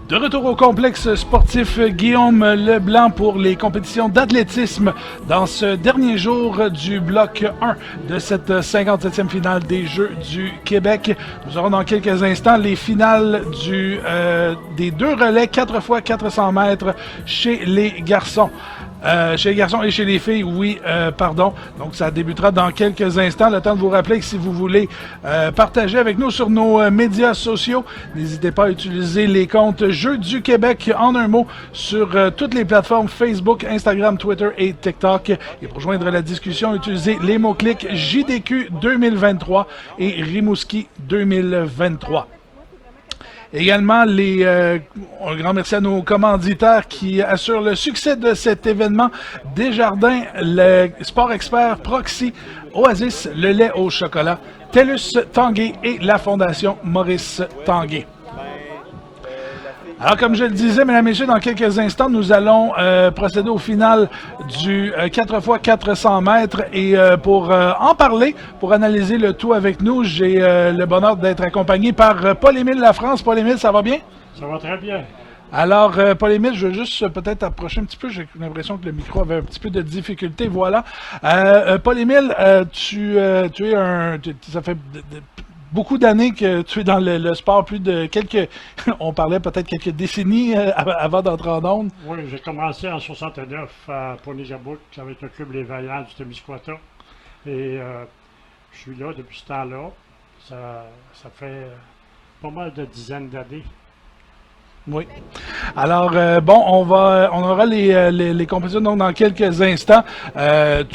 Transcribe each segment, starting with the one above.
De retour au complexe sportif Guillaume Leblanc pour les compétitions d'athlétisme dans ce dernier jour du bloc 1 de cette 57e finale des Jeux du Québec. Nous aurons dans quelques instants les finales des 2 relais 4x400 mètres chez les garçons. Chez les garçons et chez les filles, oui, pardon. Donc, ça débutera dans quelques instants. Le temps de vous rappeler que si vous voulez partager avec nous sur nos médias sociaux, n'hésitez pas à utiliser les comptes Jeux du Québec en un mot sur toutes les plateformes Facebook, Instagram, Twitter et TikTok. Et pour joindre la discussion, utilisez les mots-clics JDQ 2023 et Rimouski 2023. Également, un grand merci à nos commanditaires qui assurent le succès de cet événement. Desjardins, le Sport Expert, Proxy, Oasis, le lait au chocolat, TELUS Tanguay et la Fondation Maurice Tanguay. Alors, comme je le disais, mesdames et messieurs, dans quelques instants, nous allons procéder au final du 4x400 mètres. Et pour en parler, pour analyser le tout avec nous, j'ai le bonheur d'être accompagné par Paul-Émile Lafrance. Paul-Émile, ça va bien? Ça va très bien. Alors, Paul-Émile, je veux juste peut-être approcher un petit peu. J'ai l'impression que le micro avait un petit peu de difficulté. Voilà. Paul-Émile, ça fait beaucoup d'années que tu es dans le sport, plus de on parlait peut-être quelques décennies avant d'entrer en onde. Oui, j'ai commencé en 69 à Ponijabouk avec le club Les Vaillants du Témiscouata. Et je suis là depuis ce temps-là. Ça fait pas mal de dizaines d'années. Oui. Alors, on aura les compétitions donc, dans quelques instants. On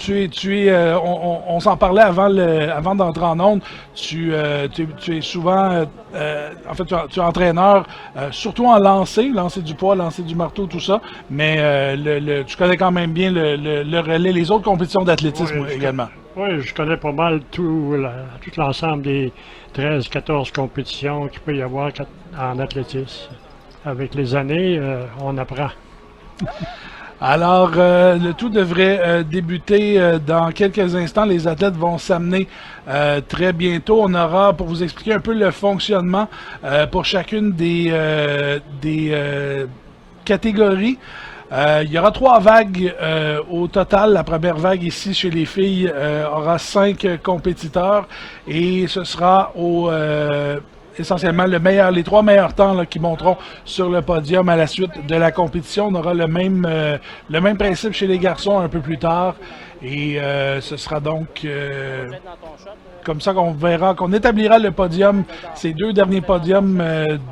s'en parlait avant d'entrer en onde. Tu es souvent, en fait, tu es entraîneur, surtout en lancer du poids, lancer du marteau, tout ça. Mais tu connais quand même bien le relais, les autres compétitions d'athlétisme également. Oui, je connais pas mal tout l'ensemble des 13-14 compétitions qu'il peut y avoir en athlétisme. Avec les années, on apprend. Alors, le tout devrait débuter dans quelques instants. Les athlètes vont s'amener très bientôt. On aura, pour vous expliquer un peu le fonctionnement pour chacune des catégories. Il y aura 3 vagues au total. La première vague ici chez les filles aura 5 compétiteurs et ce sera essentiellement les 3 meilleurs temps là, qui monteront sur le podium à la suite de la compétition. On aura le même principe chez les garçons un peu plus tard. Et ce sera donc comme ça qu'on établira le podium, ces 2 derniers podiums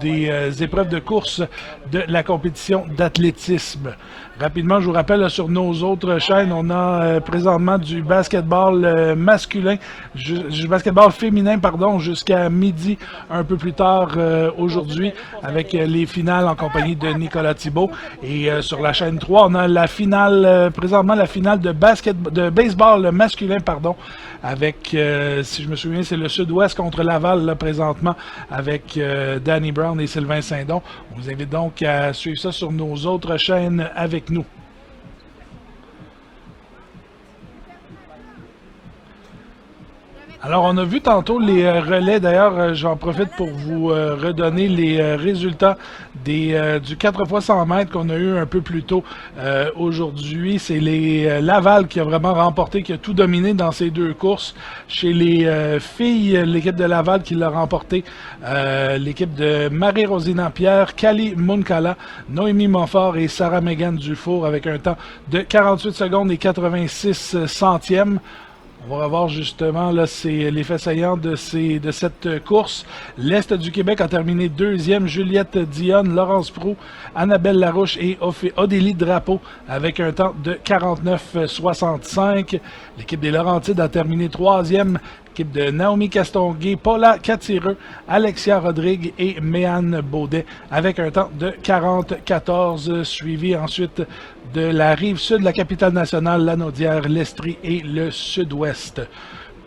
des épreuves de course de la compétition d'athlétisme. Rapidement, je vous rappelle, là, sur nos autres chaînes, on a présentement du basketball masculin, du basketball féminin, pardon, jusqu'à midi, un peu plus tard aujourd'hui, avec les finales en compagnie de Nicolas Thibault. Et sur la chaîne 3, on a la finale, présentement la finale de baseball masculin, pardon, avec, si je me souviens, c'est le Sud-Ouest contre Laval, là, présentement, avec Danny Brown et Sylvain Saint-Don. On vous invite donc à suivre ça sur nos autres chaînes avec nous. Alors, on a vu tantôt les relais. D'ailleurs, j'en profite pour vous redonner les résultats du 4x100 mètres qu'on a eu un peu plus tôt aujourd'hui. C'est Laval qui a vraiment remporté, qui a tout dominé dans ces 2 courses. Chez les filles, l'équipe de Laval qui l'a remporté. L'équipe de Marie-Rosina Pierre, Kali Munkala, Noémie Montfort et Sarah Megan Dufour avec un temps de 48 secondes et 86 centièmes. On va revoir justement là, c'est l'effet saillant de cette course. L'Est du Québec a terminé 2e. Juliette Dionne, Laurence Proulx, Annabelle Larouche et Odélie Drapeau avec un temps de 49,65. L'équipe des Laurentides a terminé 3e. L'équipe de Naomi Castonguay, Paula Catireux, Alexia Rodrigue et Méane Baudet avec un temps de 40,14, suivi ensuite de la rive sud de la capitale nationale, Lanaudière, l'Estrie et le Sud-Ouest.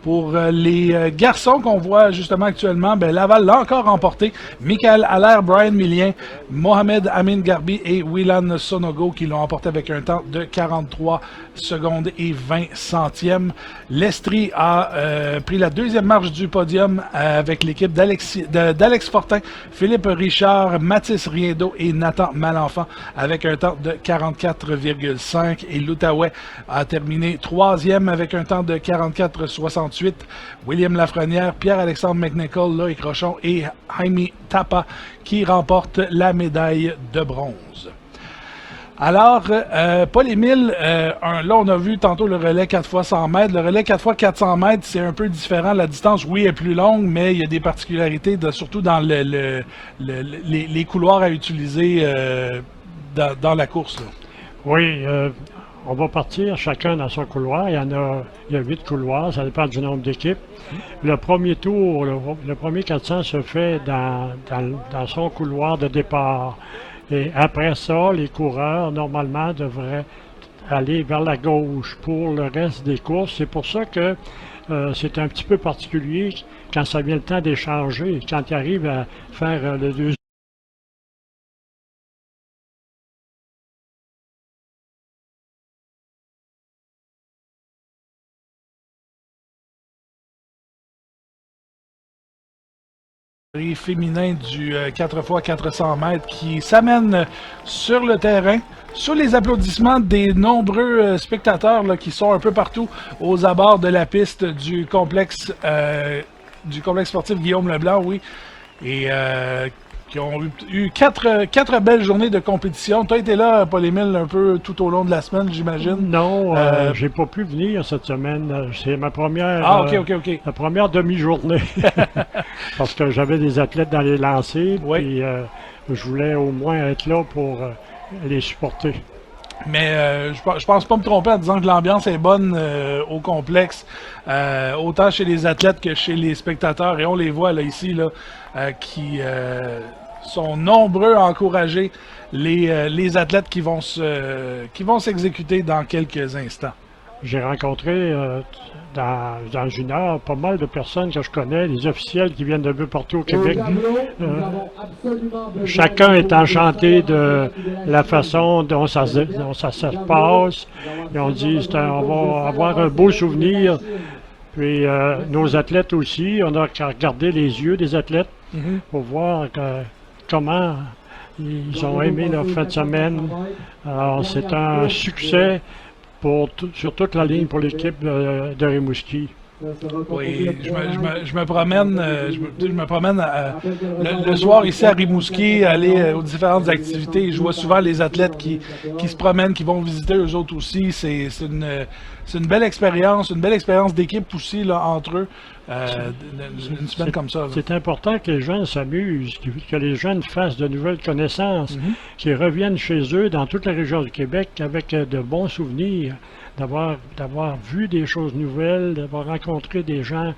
Pour les garçons qu'on voit justement actuellement, ben, Laval l'a encore remporté. Michael Allaire, Brian Millien, Mohamed Amin Garbi et Willan Sonogo qui l'ont emporté avec un temps de 43 secondes et 20 centièmes. L'Estrie a pris la deuxième marche du podium avec l'équipe d'Alex Fortin, Philippe Richard, Mathis Riendo et Nathan Malenfant avec un temps de 44,5. Et l'Outaouais a terminé troisième avec un temps de 44,68. William Lafrenière, Pierre-Alexandre McNichol, Loïc Rochon et Jaime Tapa qui remportent la médaille de bronze. Alors, Paul-Émile, là on a vu tantôt le relais 4x100 mètres. Le relais 4x400 mètres, c'est un peu différent. La distance, oui, est plus longue, mais il y a des particularités, surtout dans les couloirs à utiliser dans la course. Là. Oui, on va partir chacun dans son couloir. Il y a 8 couloirs, ça dépend du nombre d'équipes. Le premier tour, le premier 400 se fait dans son couloir de départ. Et après ça, les coureurs, normalement, devraient aller vers la gauche pour le reste des courses. C'est pour ça que c'est un petit peu particulier quand ça vient le temps d'échanger, quand ils arrivent à faire le deuxième. Féminin du 4x400 mètres qui s'amène sur le terrain sous les applaudissements des nombreux spectateurs là, qui sont un peu partout aux abords de la piste du complexe sportif Guillaume Leblanc, oui, et qui ont eu quatre belles journées de compétition. Tu as été là, Paul-Émile, un peu tout au long de la semaine, j'imagine? Non, j'ai pas pu venir cette semaine. C'est ma première, ok. la première demi-journée. Parce que j'avais des athlètes dans les lancers, puis je voulais au moins être là pour les supporter. Mais je pense pas me tromper en disant que l'ambiance est bonne au complexe, autant chez les athlètes que chez les spectateurs. Et on les voit là ici là, qui sont nombreux à encourager les athlètes qui vont s'exécuter dans quelques instants. J'ai rencontré dans une heure pas mal de personnes que je connais, des officiels qui viennent de peu partout au Québec. Chacun est enchanté de la façon dont ça se passe. Et on dit on va avoir un beau souvenir. Puis nos athlètes aussi, on a regardé les yeux des athlètes pour voir comment ils ont aimé leur fin de semaine. Alors c'est un succès sur toute la ligne pour l'équipe de Rimouski. Oui, je me promène, le soir ici à Rimouski, aller aux différentes activités. Je vois souvent les athlètes qui se promènent, qui vont visiter eux autres aussi. C'est une belle expérience d'équipe aussi là, entre eux. Une semaine comme ça. C'est important que les jeunes s'amusent, que les jeunes fassent de nouvelles connaissances, qu'ils reviennent chez eux dans toute la région du Québec avec de bons souvenirs, d'avoir vu des choses nouvelles, d'avoir rencontré des gens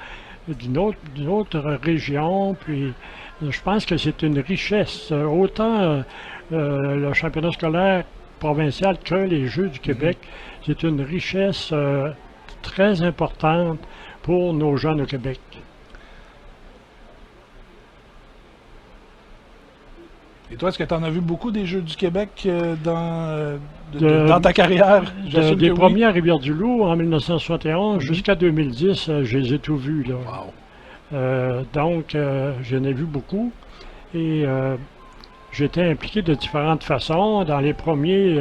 d'une autre région. Puis je pense que c'est une richesse, autant le championnat scolaire provincial que les Jeux du Québec. C'est une richesse très importante pour nos jeunes au Québec. Et toi, est-ce que tu en as vu beaucoup des Jeux du Québec dans ta carrière? Des premiers à Rivière-du-Loup en 1971 jusqu'à 2010, je les ai tous vus. Là. Wow. Donc, j'en ai vu beaucoup. Et j'étais impliqué de différentes façons. Dans les premiers,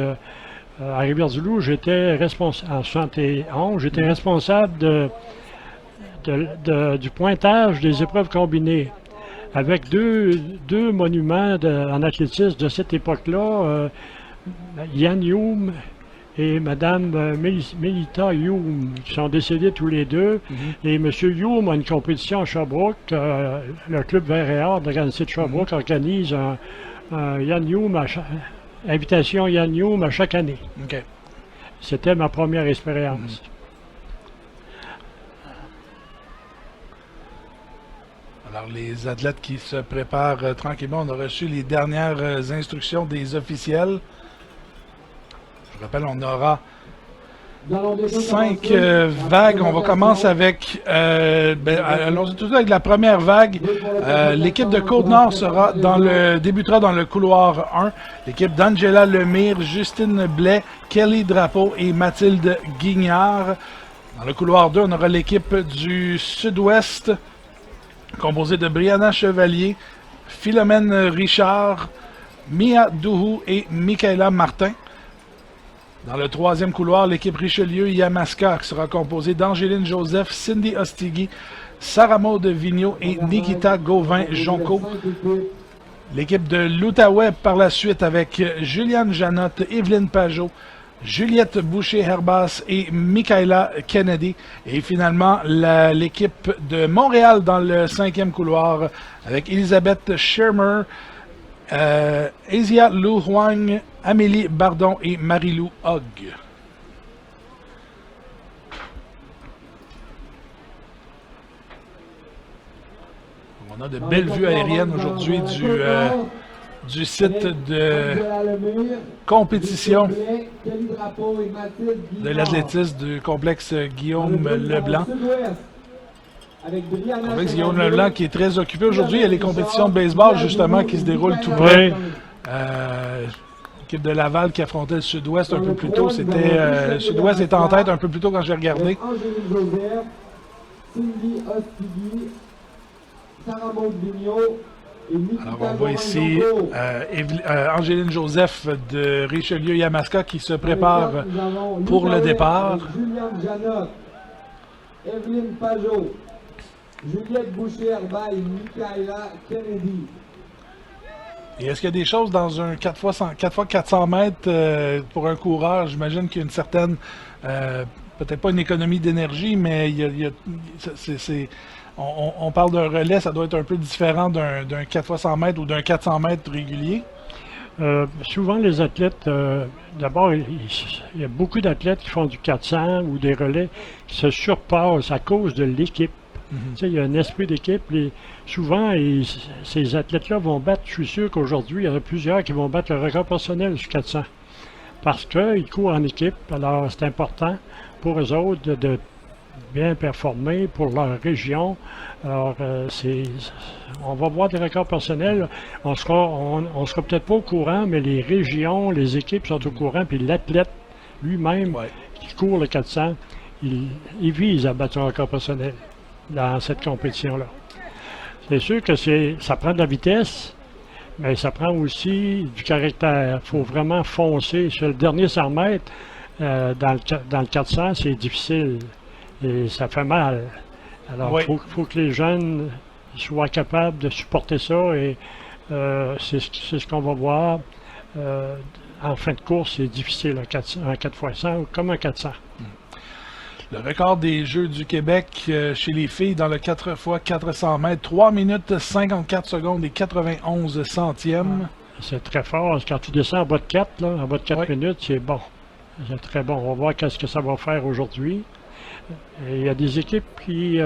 à Rivière-du-Loup, j'étais responsable, en 71, j'étais responsable du pointage des épreuves combinées. Avec deux monuments en athlétisme de cette époque-là, Yann Hume et Mme Melita Hume, qui sont décédés tous les deux. Et M. Hume a une compétition à Sherbrooke. Le club Vert et Or de Grancy de Sherbrooke organise un Yann Hume invitation Yann Hume à chaque année. Okay. C'était ma première expérience. Alors, les athlètes qui se préparent tranquillement, on a reçu les dernières instructions des officiels. Je rappelle, on aura 5 vagues. On va commencer avec, allons-y tout de suite avec la première vague. L'équipe de Côte-Nord débutera dans le couloir 1. L'équipe d'Angela Lemire, Justine Blais, Kelly Drapeau et Mathilde Guignard. Dans le couloir 2, on aura l'équipe du Sud-Ouest, composée de Brianna Chevalier, Philomène Richard, Mia Dougou et Michaela Martin. Dans le troisième couloir, l'équipe Richelieu-Yamaska qui sera composée d'Angéline Joseph, Cindy Ostigui, Sarah Maud Vigneault et Nikita Gauvin-Jonco. L'équipe de l'Outaouais par la suite avec Juliane Janotte, Evelyne Pajot, Juliette Boucher-Herbas et Michaela Kennedy. Et finalement, l'équipe de Montréal dans le cinquième couloir avec Elisabeth Shermer, Asia Lou Huang, Amélie Bardon et Marie-Lou Hogg. On a de belles vues aériennes aujourd'hui du site de compétition de l'athlétisme du complexe Guillaume Leblanc. Complexe Guillaume Leblanc qui est très occupé aujourd'hui. Il y a les compétitions de baseball justement qui se déroulent tout près. L'équipe de Laval qui affrontait le Sud-Ouest un peu plus tôt. Le Sud-Ouest était en tête un peu plus tôt quand j'ai regardé. Alors on voit ici Angéline Joseph de Richelieu-Yamaska qui se prépare pour le départ. Juliane Janotte, Evelyne Pajot, Juliette Boucher-Herbas et Michaela Kennedy. Et est-ce qu'il y a des choses dans un 4x400 mètres pour un coureur? J'imagine qu'il y a une certaine, peut-être pas une économie d'énergie, mais on parle d'un relais, ça doit être un peu différent d'un 4x100 mètres ou d'un 400 mètres régulier. Souvent, les athlètes, d'abord, il y a beaucoup d'athlètes qui font du 400 ou des relais qui se surpassent à cause de l'équipe. Tu sais, il y a un esprit d'équipe. Souvent, ces athlètes-là vont battre, je suis sûr qu'aujourd'hui, il y en a plusieurs qui vont battre le record personnel du 400. Parce qu'ils courent en équipe, alors c'est important pour eux autres de bien performer pour leur région. Alors, on va voir des records personnels. On sera peut-être pas au courant, mais les régions, les équipes sont au courant, puis l'athlète lui-même qui court le 400, il vise à battre un record personnel dans cette compétition-là. C'est sûr que ça prend de la vitesse, mais ça prend aussi du caractère. Il faut vraiment foncer. Sur le dernier 100 mètres, dans le 400, c'est difficile et ça fait mal. Alors, il faut que les jeunes soient capables de supporter ça et c'est ce qu'on va voir. En fin de course, c'est difficile, un 4x100 comme un 400. Le record des Jeux du Québec chez les filles dans le 4x400 mètres, 3 minutes 54 secondes et 91 centièmes. C'est très fort. Quand tu descends en bas de 4, en bas de 4 minutes, c'est bon. C'est très bon. On va voir qu'est-ce que ça va faire aujourd'hui. Il y a des équipes qui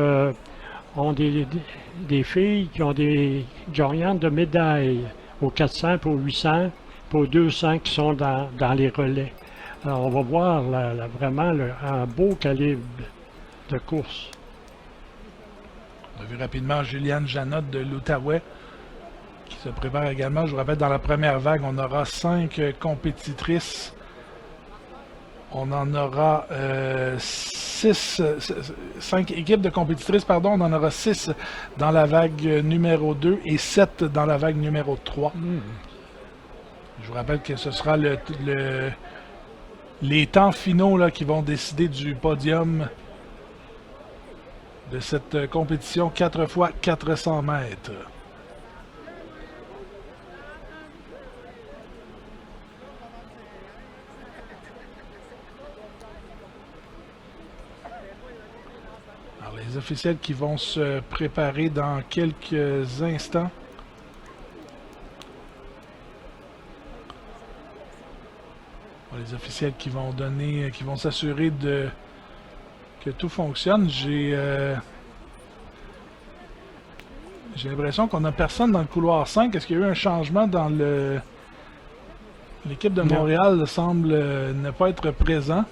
ont des filles qui ont des gagnantes de médailles au 400, au 800, au 200 qui sont dans les relais. Alors, on va voir vraiment un beau calibre de course. On a vu rapidement Juliane Janotte de l'Outaouais qui se prépare également. Je vous rappelle, dans la première vague, on aura 5 compétitrices. On en aura 5 équipes de compétitrices, pardon. On en aura 6 dans la vague numéro 2 et 7 dans la vague numéro 3. Je vous rappelle que ce sera les temps finaux là, qui vont décider du podium de cette compétition 4x400 mètres. Alors, les officiels qui vont se préparer dans quelques instants. Les officiels qui vont s'assurer que tout fonctionne. J'ai l'impression qu'on n'a personne dans le couloir 5. Est-ce qu'il y a eu un changement dans l'équipe de Montréal semble ne pas être présent.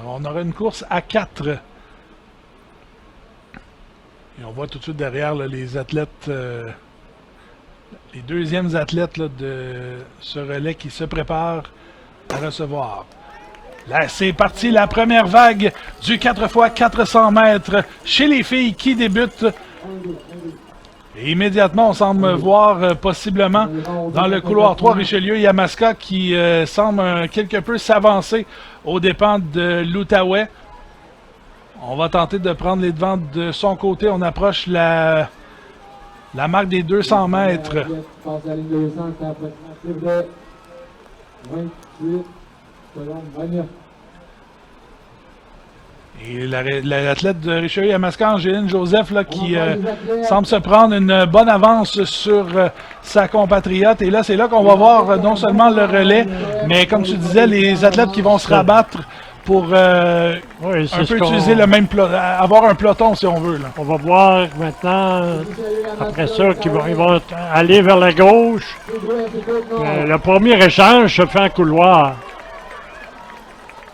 On aura une course à 4. Et on voit tout de suite derrière là, les athlètes, les deuxièmes athlètes là, de ce relais qui se préparent à recevoir. Là, c'est parti, la première vague du 4x400 mètres chez les filles qui débute. Et immédiatement, on semble voir possiblement dans le couloir 3 Richelieu-Yamaska qui semble quelque peu s'avancer aux dépens de l'Outaouais. On va tenter de prendre les devants de son côté. On approche la marque des 200 mètres. Passe la ligne de 200, c'est approximatif de 28 secondes, 29. Et l'athlète de Richelieu-Yamaska, Angéline Joseph, là, qui semble se prendre une bonne avance sur sa compatriote. Et là, c'est là qu'on va voir non seulement le relais, mais comme tu disais, les athlètes qui vont se rabattre pour Oui, un peu utiliser le même avoir un peloton, si on veut. Là. On va voir maintenant, après ça, qu'ils vont aller vers la gauche. Le premier échange se fait en couloir.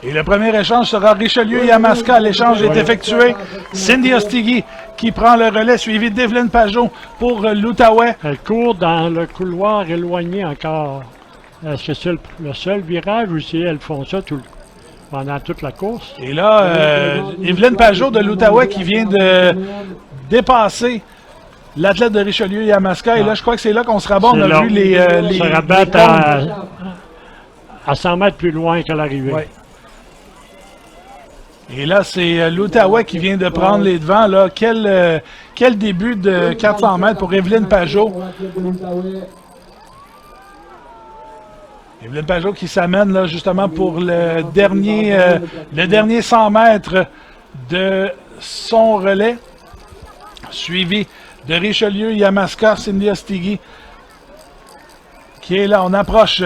Et le premier échange sera Richelieu-Yamaska. L'échange est effectué. Cindy Ostigui qui prend le relais, suivi d'Evelyne Pajot pour l'Outaouais. Elle court dans le couloir éloigné encore. Est-ce que c'est le seul virage ou si elles font ça pendant toute la course? Et là, Evelyne Pajot de l'Outaouais qui vient de dépasser l'athlète de Richelieu-Yamaska. Et là, je crois que c'est là qu'on se rabat. On a vu les se rabattre à 100 mètres plus loin qu'à l'arrivée. Ouais. Et là, c'est l'Outaouais qui vient de prendre les devants. Là. Quel début de 400 mètres pour Evelyne Pajot. Evelyne Pajot qui s'amène là justement pour le dernier 100 mètres de son relais. Suivi de Richelieu-Yamaska, Cindy Ostigui qui est là. On approche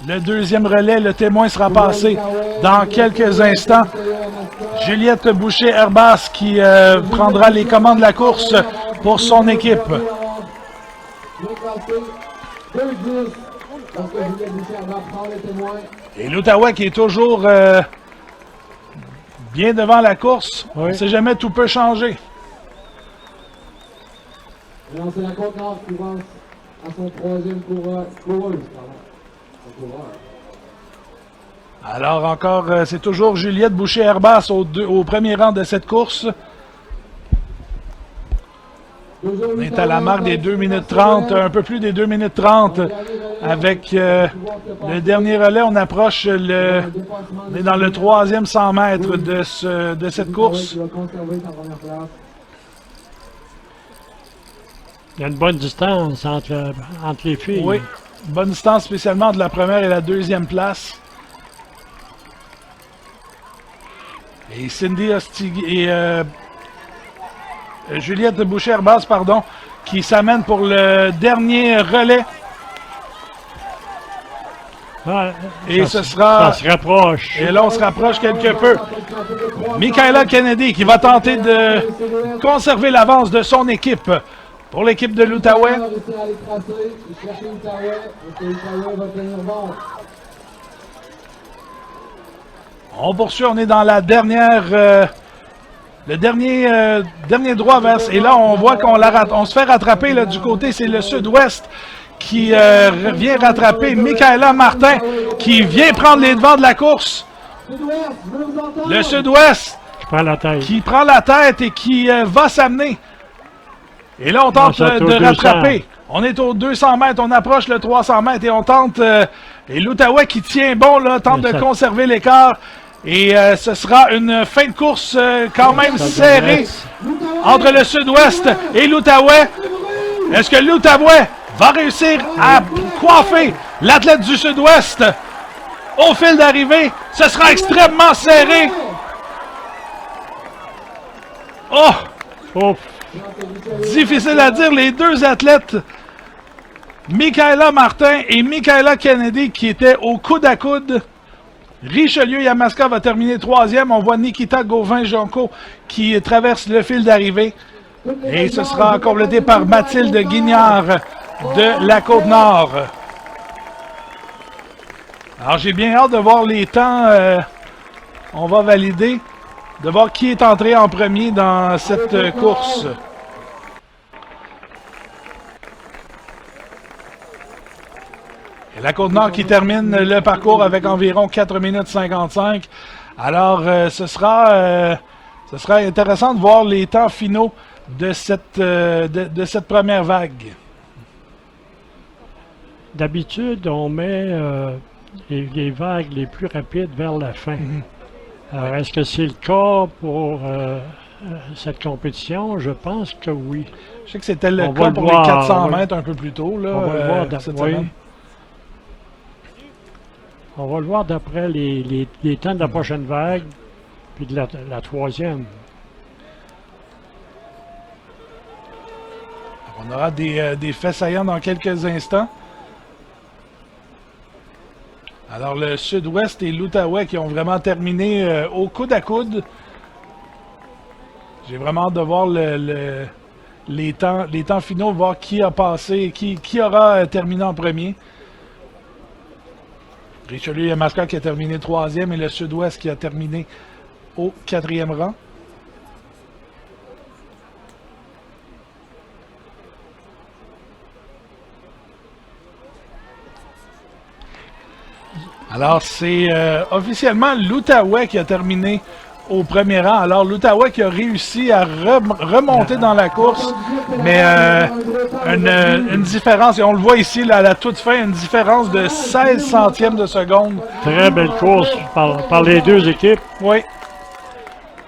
le deuxième relais. Le témoin sera passé dans quelques instants. Juliette Boucher-Herbas qui prendra les commandes de la course pour son équipe. Et l'Outaouais qui est toujours bien devant la course. Oui. On ne sait jamais, tout peut changer. C'est la Côte-Nord qui avance à son troisième coureuse. Alors encore, c'est toujours Juliette Boucher-Herbas au premier rang de cette course. On est à la marque des 2 minutes 30, un peu plus des 2 minutes 30 avec le dernier relais. On approche on est dans le troisième 100 mètres de cette course. Il y a une bonne distance entre les filles. Oui, bonne distance spécialement entre la première et la deuxième place. Et Cindy Ostigui et Juliette Boucher-Herbas, pardon, qui s'amène pour le dernier relais. Ouais, Et ce sera... Ça se rapproche. Et là, on se rapproche quelque peu. Michaela Kennedy qui va tenter de conserver l'avance de son équipe pour l'équipe de l'Outaouais. On poursuit, on est dans la dernière... le dernier droit vers... Et là, on voit on se fait rattraper là, du côté, c'est le sud-ouest qui vient rattraper Michaela Martin, qui vient prendre les devants de la course. Le sud-ouest qui prend la tête et qui va s'amener. Et là, on tente de rattraper. On est aux 200 mètres, on approche le 300 mètres et on tente... et l'Outaouais qui tient bon, là, tente de conserver l'écart. Et ce sera une fin de course quand même serrée entre le sud-ouest et l'Outaouais. Est-ce que l'Outaouais va réussir à coiffer l'athlète du sud-ouest au fil d'arrivée? Ce sera extrêmement serré. Oh! Difficile à dire, les deux athlètes, Michaela Martin et Michaela Kennedy, qui étaient au coude à coude. Richelieu-Yamaska va terminer troisième. On voit Nikita Gauvin-Jonco qui traverse le fil d'arrivée. Et ce sera complété par Mathilde Guignard de la Côte-Nord. Alors j'ai bien hâte de voir les temps On va valider de voir qui est entré en premier dans cette course. Et la Côte-Nord qui termine le parcours avec environ 4 minutes 55. Alors, ce sera intéressant de voir les temps finaux de cette première vague. D'habitude, on met les vagues les plus rapides vers la fin. Alors, est-ce que c'est le cas pour cette compétition? Je pense que oui. Je sais que c'était le cas pour les 400 mètres un peu plus tôt. Là, on va le voir cette semaine. On va le voir d'après les temps de la prochaine vague, puis de la troisième. On aura des faits saillants dans quelques instants. Alors, le Sud-Ouest et l'Outaouais qui ont vraiment terminé au coude à coude. J'ai vraiment hâte de voir les temps finaux, voir qui a passé, qui aura terminé en premier. Richelieu Yamaska qui a terminé 3e et le Sud-Ouest qui a terminé au 4e rang. Alors, c'est officiellement l'Outaouais qui a terminé au premier rang. Alors, l'Outaouais qui a réussi à remonter dans la course, mais une différence, et on le voit ici là, à la toute fin, une différence de 16 centièmes de seconde. Très belle course par les deux équipes. Oui.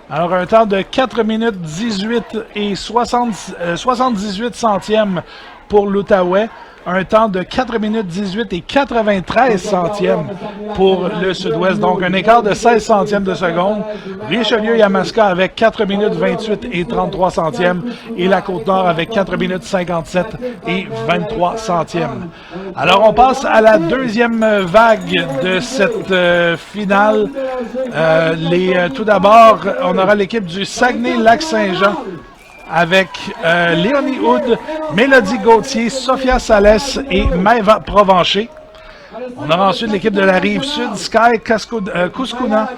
Alors, un temps de 4 minutes 18 et 78 centièmes pour l'Outaouais. Un temps de 4 minutes 18 et 93 centièmes pour le Sud-Ouest. Donc, un écart de 16 centièmes de seconde. Richelieu Yamaska avec 4 minutes 28 et 33 centièmes. Et la Côte-Nord avec 4 minutes 57 et 23 centièmes. Alors, on passe à la deuxième vague de cette finale. Tout d'abord, on aura l'équipe du Saguenay-Lac-Saint-Jean avec Léonie Houd, Mélodie Gauthier, Sophia Salès et Maëva Provencher. On aura ensuite l'équipe de la Rive-Sud, Sky Kuskuna,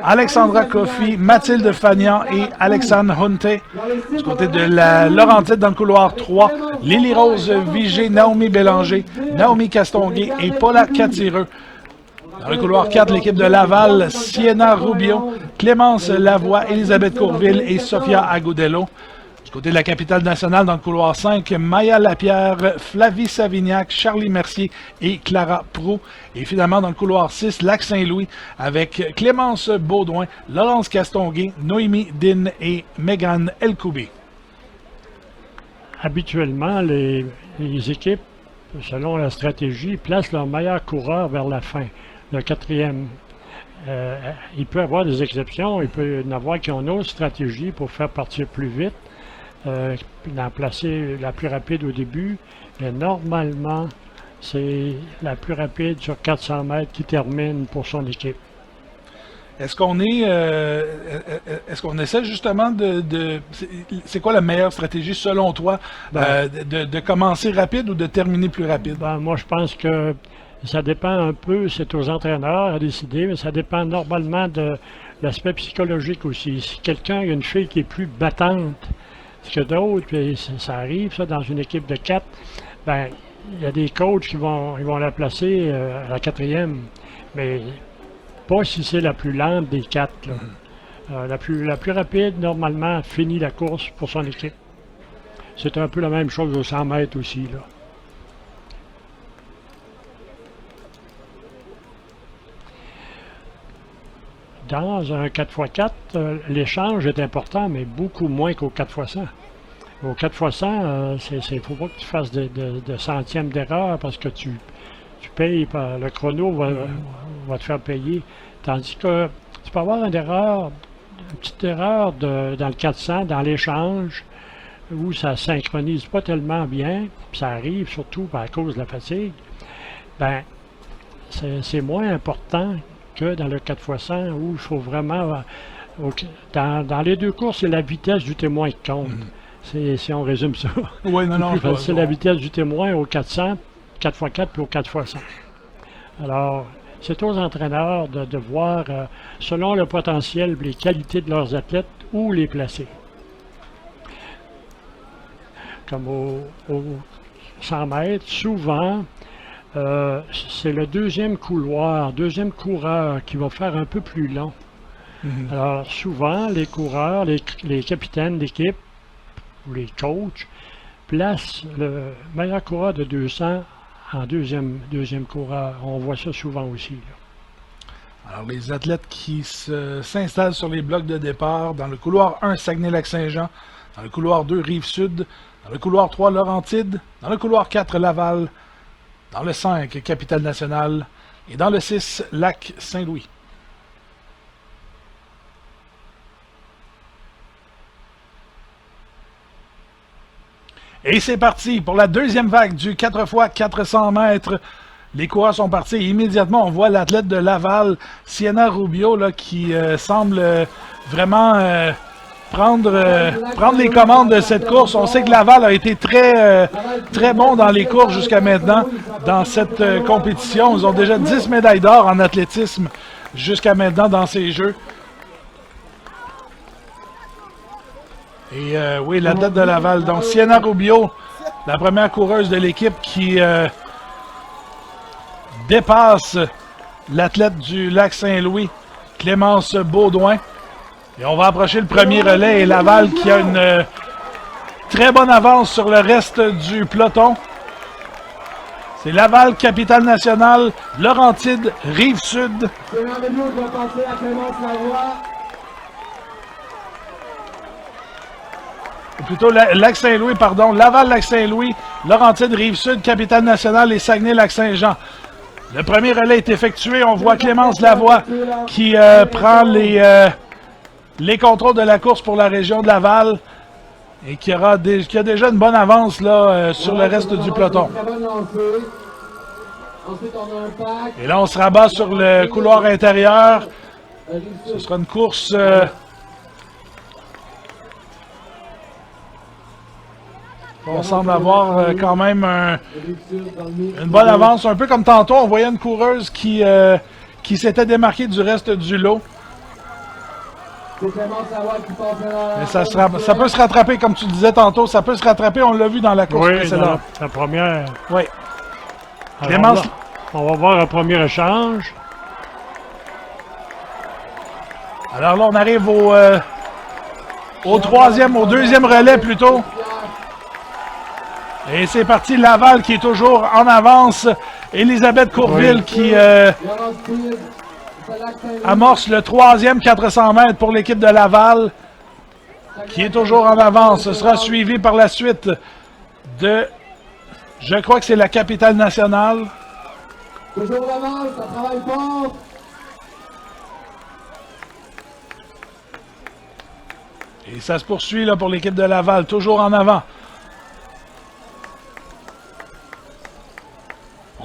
Alexandra Kofi, Mathilde Fagnan et Alexandre Hunte. Du côté de la Laurentide dans le couloir 3, Lily Rose Vigé, Naomi Bélanger, Naomi Castonguay et Paula Catireux. Dans le couloir 4, l'équipe de Laval, Sienna Rubio, Clémence Lavoie, Elisabeth Courville et Sophia Agudelo. Du côté de la capitale nationale, dans le couloir 5, Maya Lapierre, Flavie Savignac, Charlie Mercier et Clara Proulx. Et finalement, dans le couloir 6, Lac-Saint-Louis, avec Clémence Baudouin, Laurence Castonguay, Noémie Din et Megan Elkoubi. Habituellement, les équipes, selon la stratégie, placent leurs meilleurs coureurs vers la fin, le quatrième. Il peut y avoir des exceptions, il peut y en avoir qui ont une autre stratégie pour faire partir plus vite. D'en placer la plus rapide au début, mais normalement, c'est la plus rapide sur 400 mètres qui termine pour son équipe. Est-ce qu'on essaie justement c'est quoi la meilleure stratégie selon toi, de commencer rapide ou de terminer plus rapide? Moi, je pense que ça dépend un peu, c'est aux entraîneurs à décider, mais ça dépend normalement de l'aspect psychologique aussi. Si quelqu'un, il y a une fille qui est plus battante que d'autres, puis ça arrive, ça, dans une équipe de 4, il y a des coachs qui vont la placer à la quatrième, mais pas si c'est la plus lente des 4. La plus rapide, normalement, finit la course pour son équipe. C'est un peu la même chose aux 100 mètres aussi, là. Dans un 4x4, l'échange est important, mais beaucoup moins qu'au 4x100. Au 4x100, il ne faut pas que tu fasses de centièmes d'erreur parce que tu payes, le chrono va te faire payer. Tandis que tu peux avoir une petite erreur dans le 400, dans l'échange, où ça ne synchronise pas tellement bien, puis ça arrive surtout à cause de la fatigue. C'est moins important que dans le 4x100 où il faut vraiment... Dans les deux courses, c'est la vitesse du témoin qui compte. Si on résume ça. Oui, non, c'est la vitesse du témoin au 400, 4x4 puis au 4x100. Alors, c'est aux entraîneurs de voir, selon le potentiel, les qualités de leurs athlètes, où les placer. Comme au 100 mètres, souvent, c'est le deuxième coureur qui va faire un peu plus long. Alors, souvent, les coureurs, les capitaines d'équipe ou les coachs placent le meilleur coureur de 200 en deuxième coureur. On voit ça souvent aussi, là. Alors, les athlètes qui s'installent sur les blocs de départ, dans le couloir 1, Saguenay-Lac-Saint-Jean, dans le couloir 2, Rive-Sud, dans le couloir 3, Laurentides, dans le couloir 4, Laval, dans le 5, Capitale-Nationale, et dans le 6, Lac-Saint-Louis. Et c'est parti pour la deuxième vague du 4x400 mètres. Les coureurs sont partis. Immédiatement, on voit l'athlète de Laval, Sienna Rubio, là, qui semble vraiment prendre les commandes de cette course. On sait que Laval a été très bon dans les courses jusqu'à maintenant dans cette compétition. Ils ont déjà 10 médailles d'or en athlétisme jusqu'à maintenant dans ces Jeux. Et oui, l'athlète de Laval. Donc, Sienna Rubio, la première coureuse de l'équipe qui dépasse l'athlète du Lac-Saint-Louis, Clémence Baudouin. Et on va approcher le premier relais et Laval qui a une très bonne avance sur le reste du peloton. C'est Laval, Capitale-Nationale, Laurentides, Rive-Sud. Plutôt Lac-Saint-Louis, pardon. Laval, Lac-Saint-Louis, Laurentides, Rive-Sud, Capitale-Nationale et Saguenay-Lac-Saint-Jean. Le premier relais est effectué. On voit Clémence Lavoie qui prend les contrôles de la course pour la région de Laval et qui a déjà une bonne avance là, sur le reste du peloton. Et là, on se rabat sur le couloir intérieur. Ce sera une course... on semble avoir quand même une bonne avance, un peu comme tantôt, on voyait une coureuse qui s'était démarquée du reste du lot. Mais ça peut se rattraper, comme tu disais tantôt, ça peut se rattraper, on l'a vu dans la course précédente. La première. Oui. Clémence... on va voir un premier échange. Alors là, on arrive au deuxième relais plutôt. Et c'est parti, Laval qui est toujours en avance. Elisabeth Courville qui amorce le troisième 400 mètres pour l'équipe de Laval, qui est toujours en avance. Ce sera suivi par la suite de, je crois que c'est la Capitale-Nationale. Toujours Laval, ça travaille fort. Et ça se poursuit là pour l'équipe de Laval, toujours en avant.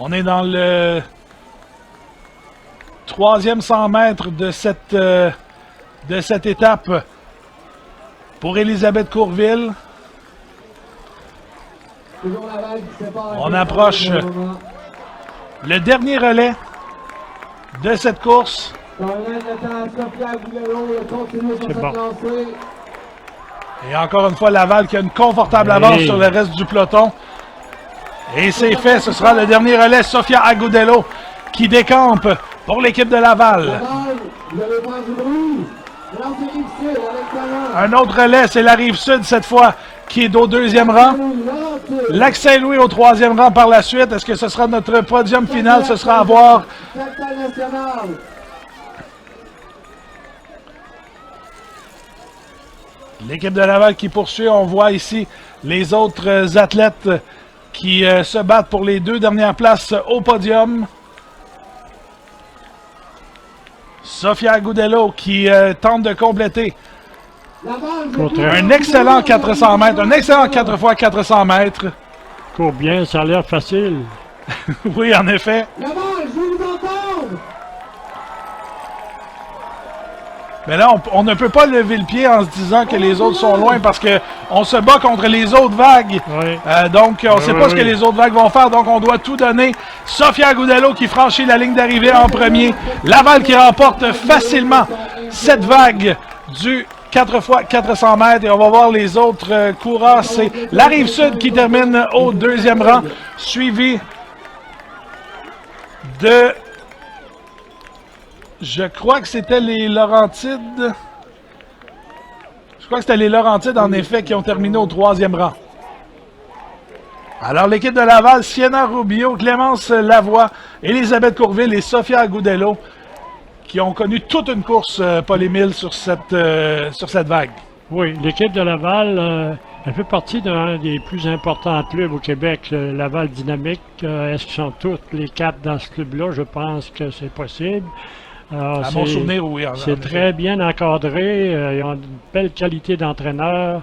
On est dans le troisième 100 mètres de cette étape pour Elisabeth Courville. On approche le dernier relais de cette course. C'est bon. Et encore une fois, Laval qui a une confortable avance sur le reste du peloton. Et c'est fait, ce sera le dernier relais, Sofia Agudelo qui décampe pour l'équipe de Laval. Un autre relais, c'est la Rive-Sud cette fois, qui est au deuxième rang. Lac-Saint-Louis au troisième rang par la suite. Est-ce que ce sera notre podium final? Ce sera à voir. L'équipe de Laval qui poursuit. On voit ici les autres athlètes qui se battent pour les deux dernières places au podium. Sofia Agudelo qui tente de compléter un excellent 400 mètres, un excellent 4x400 mètres. Court bien, ça a l'air facile. Oui, en effet. Laval, je veux vous entendre. Mais là, on ne peut pas lever le pied en se disant que les autres sont loin parce que on se bat contre les autres vagues. Oui. Donc, on ne sait pas ce que les autres vagues vont faire. Donc, on doit tout donner. Sofia Agudelo qui franchit la ligne d'arrivée en premier. Laval qui remporte facilement cette vague du 4 x 400 mètres. Et on va voir les autres coureurs. C'est la Rive-Sud qui termine au deuxième rang, suivi de... Je crois que c'était les Laurentides. Je crois que c'était les Laurentides, en effet, qui ont terminé au troisième rang. Alors, l'équipe de Laval, Sienna Rubio, Clémence Lavoie, Elisabeth Courville et Sofia Agudelo, qui ont connu toute une course, Paul-Émile, sur cette vague. Oui, l'équipe de Laval, elle fait partie d'un des plus importants clubs au Québec, le Laval Dynamique. Est-ce qu'ils sont tous les 4 dans ce club-là? Je pense que c'est possible. Alors, À mon souvenir, oui. C'est très bien encadré. Ils ont une belle qualité d'entraîneur.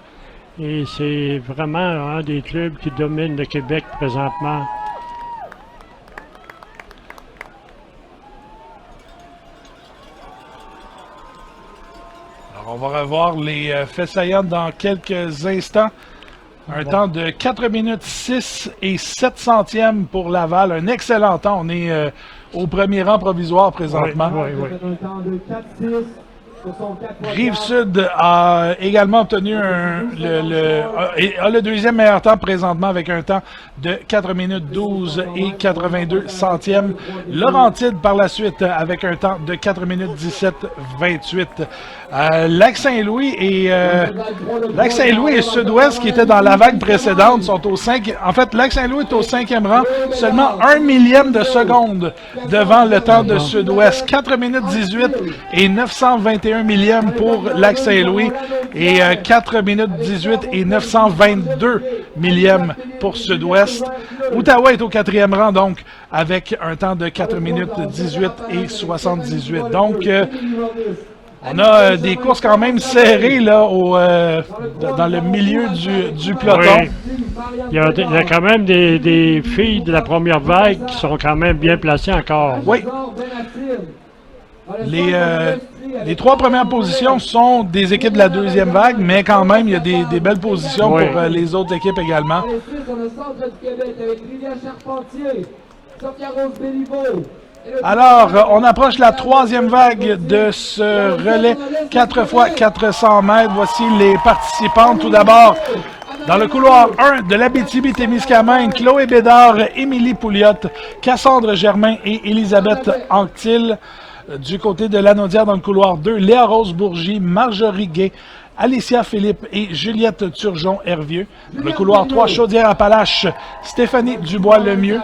Et c'est vraiment un des clubs qui domine le Québec présentement. Alors, on va revoir les faits saillants dans quelques instants. Un temps de 4 minutes 6 et 7 centièmes pour Laval. Un excellent temps. On est au premier rang provisoire présentement. Oui. Rive-Sud a également obtenu le deuxième meilleur temps présentement avec un temps de 4 minutes 12 et 82 centièmes. Laurentide par la suite avec un temps de 4 minutes 17 28. Lac-Saint-Louis et Sud-Ouest qui étaient dans la vague précédente sont au 5. En fait, Lac-Saint-Louis est au 5e rang, seulement 1 millième de seconde devant le temps de Sud-Ouest. 4 minutes 18 et 921 millièmes pour Lac-Saint-Louis et 4 minutes 18 et 922 millièmes pour Sud-Ouest. Ottawa est au 4e rang donc avec un temps de 4 minutes 18 et 78. Donc, on a des courses quand même serrées là, dans le milieu du peloton. Oui. Il y a quand même des filles de la première vague qui sont quand même bien placées encore. Oui. Les 3 premières positions sont des équipes de la deuxième vague, mais quand même, il y a des belles positions pour les autres équipes également. Alors, on approche la 3e vague de ce relais 4 x 400 mètres. Voici les participantes. Tout d'abord, dans le couloir 1 de l'Abitibi-Témiscamingue, Chloé Bédard, Émilie Pouliot, Cassandre Germain et Elisabeth Anctil. Du côté de Lanaudière, dans le couloir 2, Léa Rose-Bourgie, Marjorie Gay, Alicia Philippe et Juliette Turgeon-Hervieux. Dans le couloir 3, Chaudière-Appalaches, Stéphanie Dubois-Lemieux,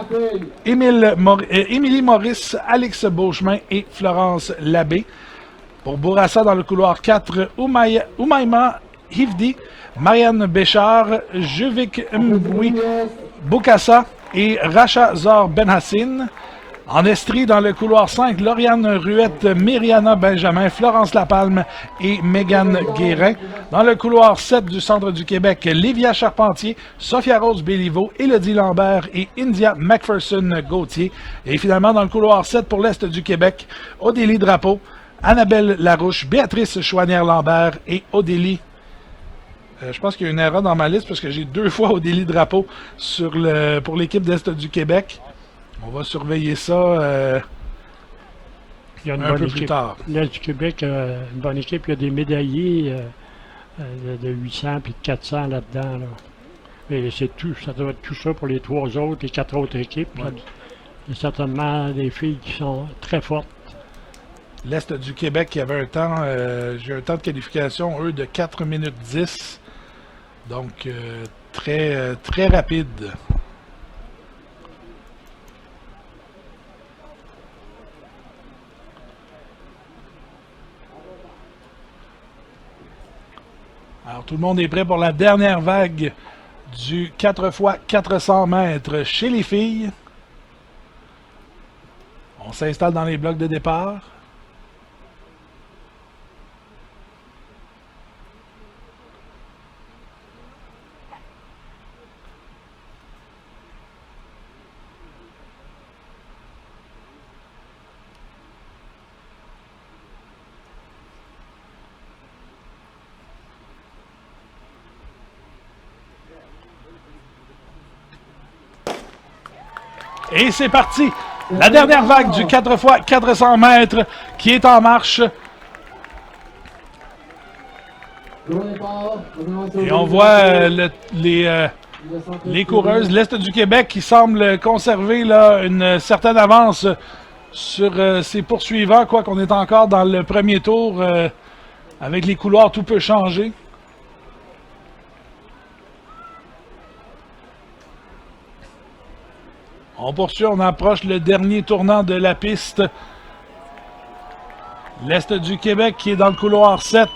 Émilie Maurice, Alex Beauchemin et Florence Labbé. Pour Bourassa, dans le couloir 4, Oumaima Hivdi, Marianne Béchard, Juvik Mboui, Boukassa et Racha Zor Benhassine. En Estrie, dans le couloir 5, Lauriane Ruette, Myriana Benjamin, Florence Lapalme et Mégane Guérin. Dans le couloir 7 du centre du Québec, Livia Charpentier, Sophia Rose Béliveau, Élodie Lambert et India McPherson-Gauthier. Et finalement, dans le couloir 7 pour l'Est du Québec, Odélie Drapeau, Annabelle Larouche, Béatrice Chouanière-Lambert et Odélie. Je pense qu'il y a une erreur dans ma liste parce que j'ai 2 fois Odélie Drapeau pour l'équipe d'Est du Québec. On va surveiller ça il y a une un bonne peu équipe. plus tard. L'Est du Québec, une bonne équipe. Il y a des médaillés de 800 puis de 400 là-dedans. Là. Et c'est tout. Ça doit être tout ça pour les 3 autres, les 4 autres équipes. Ouais. Il y a certainement des filles qui sont très fortes. L'Est du Québec qui avait un temps, j'ai un temps de qualification, eux, de 4 minutes 10. Donc, très rapide. Alors, tout le monde est prêt pour la dernière vague du 4 x 400 mètres chez les filles. On s'installe dans les blocs de départ. Et c'est parti. La dernière vague du 4x400 mètres qui est en marche. Et on voit les coureuses de l'Est du Québec qui semblent conserver là, une certaine avance sur ses poursuivants, quoi qu'on est encore dans le premier tour. Avec les couloirs, tout peut changer. On poursuit, on approche le dernier tournant de la piste. L'Est du Québec qui est dans le couloir 7.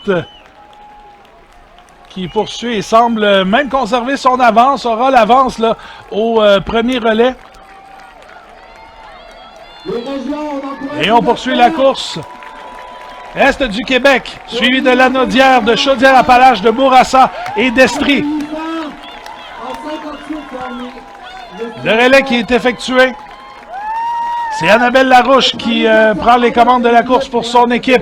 Qui poursuit et semble même conserver son avance. Aura l'avance là au premier relais. Et on poursuit la course. Est du Québec, suivi de Lanaudière, de Chaudière-Appalaches, de Bourassa et d'Estrie. Le relais qui est effectué. C'est Annabelle Larouche qui prend les commandes de la course pour son équipe.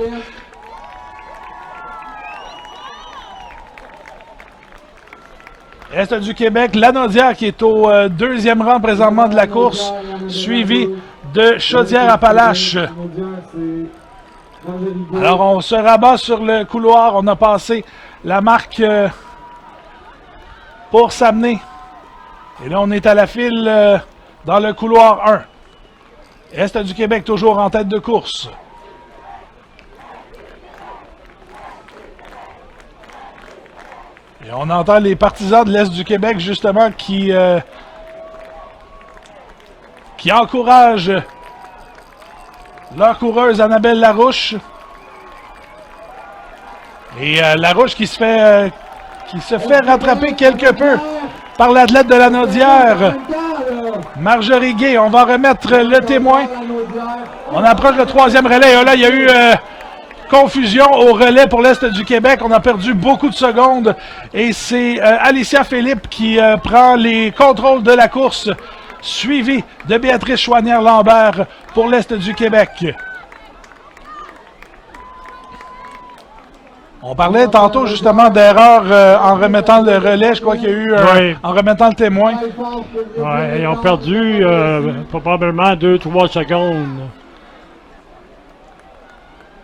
Est du Québec, Lanaudière qui est au deuxième rang présentement de la course, suivi de Chaudière-Appalaches. Alors, on se rabat sur le couloir. On a passé la marque pour s'amener. Et là, on est à la file dans le couloir 1. Est du Québec toujours en tête de course. Et on entend les partisans de l'Est du Québec, justement, qui encouragent leur coureuse Annabelle Larouche. Et Larouche qui se fait rattraper quelque peu par l'athlète de Lanaudière, Marjorie Gay. On va remettre le témoin. On approche le troisième relais. Et là, il y a eu confusion au relais pour l'Est du Québec. On a perdu beaucoup de secondes. Et c'est Alicia Philippe qui prend les contrôles de la course, suivi de Béatrice Chouanière-Lambert pour l'Est du Québec. On parlait tantôt justement d'erreur en remettant le relais. Je crois qu'il y a eu en remettant le témoin. Oui, ils ont perdu probablement 2-3 secondes.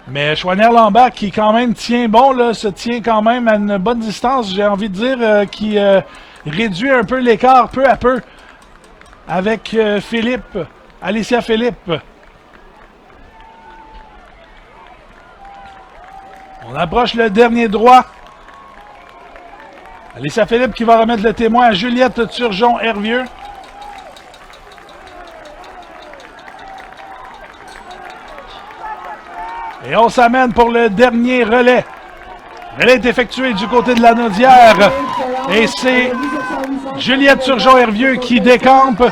Mais Chouanière-Lambert qui quand même tient bon, là, se tient quand même à une bonne distance. J'ai envie de dire qui réduit un peu l'écart peu à peu avec Philippe, Alicia Philippe. On approche le dernier droit. Alicia Philippe qui va remettre le témoin à Juliette Turgeon-Hervieux. Et on s'amène pour le dernier relais. Le relais est effectué du côté de Lanaudière. Et c'est Juliette Turgeon-Hervieux qui décampe.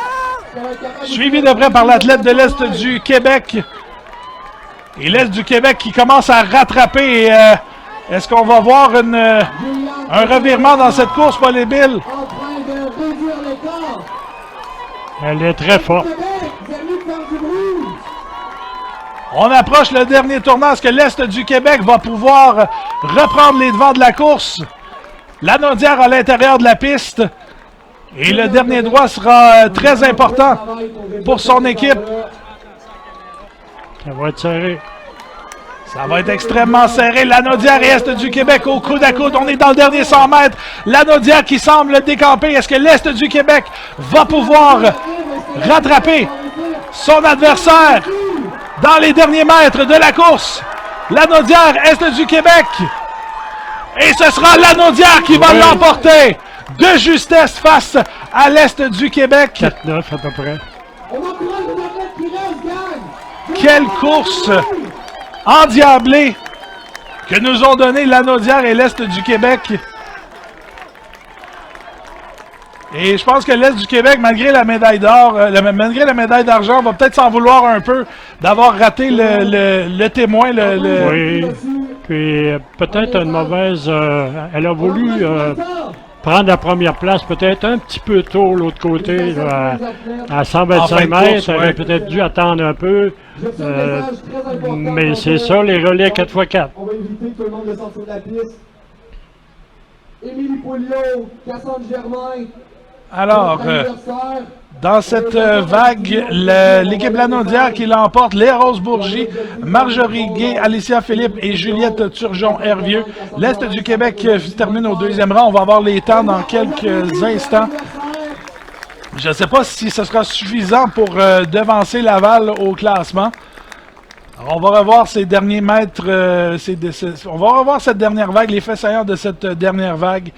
Suivi de près par l'athlète de l'Est du Québec. Et l'Est du Québec qui commence à rattraper. Est-ce qu'on va voir un revirement dans cette course, Paul et Bill? Elle est très forte. On approche le dernier tournant. Est-ce que l'Est du Québec va pouvoir reprendre les devants de la course? Lanaudière à l'intérieur de la piste. Et le dernier droit sera très important pour son équipe. Ça va être serré. Ça va être extrêmement serré. Lanaudière et Est du Québec au coude à coude. On est dans le dernier 100 mètres. Lanaudière qui semble décamper. Est-ce que l'Est du Québec va pouvoir rattraper son adversaire dans les derniers mètres de la course? Lanaudière, Est du Québec. Et ce sera Lanaudière qui va l'emporter de justesse face à l'Est du Québec. 4-9 à peu près. Quelle course endiablée que nous ont donné Lanaudière et l'Est du Québec. Et je pense que l'Est du Québec, malgré la médaille d'or, malgré la médaille d'argent, va peut-être s'en vouloir un peu d'avoir raté le témoin. Oui, puis peut-être une mauvaise... elle a voulu prendre la première place peut-être un petit peu tôt l'autre côté, là, à 125 mètres. Elle aurait peut-être dû attendre un peu. Mais c'est ça, les relais 4x4. On va éviter que tout le monde descende sur la piste. Émilie Pouliot, Cassandre Germain, Alors, dans cette vague, l'équipe Lanaudière qui l'emporte, Léa Rose Bourgie, Marjorie Gay, Alicia Philippe et Juliette Turgeon-Hervieux. L'Est du Québec termine au deuxième rang. On va avoir les temps dans quelques instants. Je ne sais pas si ce sera suffisant pour devancer Laval au classement. Alors, on va revoir ces derniers mètres, on va revoir cette dernière vague, les faits saillants de cette dernière vague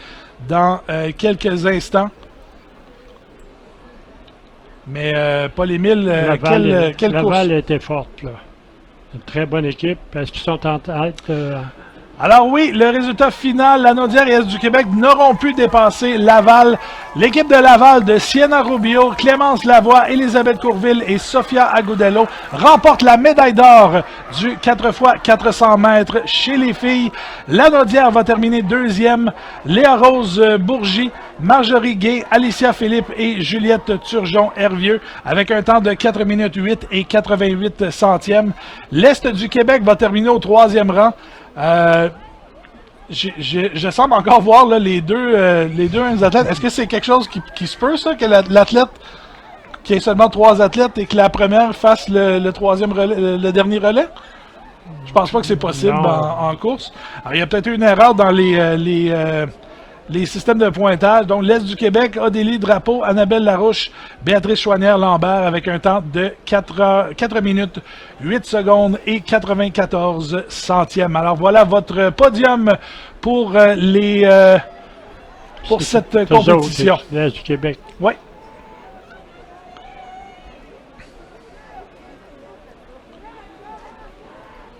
dans quelques instants. Mais Paul-Émile, quelle course? Laval était forte, là. Une très bonne équipe. Est-ce qu'ils sont en tête? Alors oui, le résultat final, Lanaudière et Est du Québec n'auront pu dépasser Laval. L'équipe de Laval de Sienna Rubio, Clémence Lavoie, Elisabeth Courville et Sophia Agudelo remportent la médaille d'or du 4x400 mètres chez les filles. Lanaudière va terminer deuxième. Léa Rose Bourgie, Marjorie Gay, Alicia Philippe et Juliette Turgeon-Hervieux avec un temps de 4 minutes 8 et 88 centièmes. L'Est du Québec va terminer au troisième rang. Je semble encore voir là, les deux athlètes. Est-ce que c'est quelque chose qui se peut, ça, que l'athlète, qu'il y ait seulement 3 athlètes et que la première fasse le troisième relais, le dernier relais? Je pense pas que c'est possible en course. Alors, il y a peut-être une erreur dans les systèmes de pointage. Donc, l'Est du Québec, Odélie Drapeau, Annabelle Larouche, Béatrice Chouanière-Lambert avec un temps de 4 minutes, 8 secondes et 94 centièmes. Alors, voilà votre podium pour pour cette compétition. L'Est du Québec. Oui.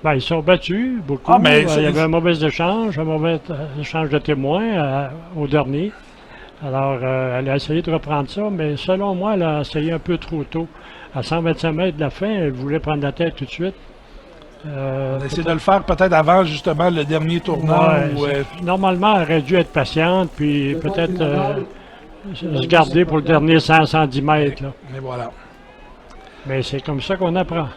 Ben, ils sont battus beaucoup. Ah, mais il y avait un mauvais échange de témoins au dernier. Alors, elle a essayé de reprendre ça, mais selon moi, elle a essayé un peu trop tôt. À 125 mètres de la fin, elle voulait prendre la tête tout de suite. On a essayé de le faire peut-être avant, justement, le dernier tournant. Normalement, elle aurait dû être patiente, puis peut-être se garder pour le dernier 100-110 mètres. Là. Mais voilà. Mais c'est comme ça qu'on apprend.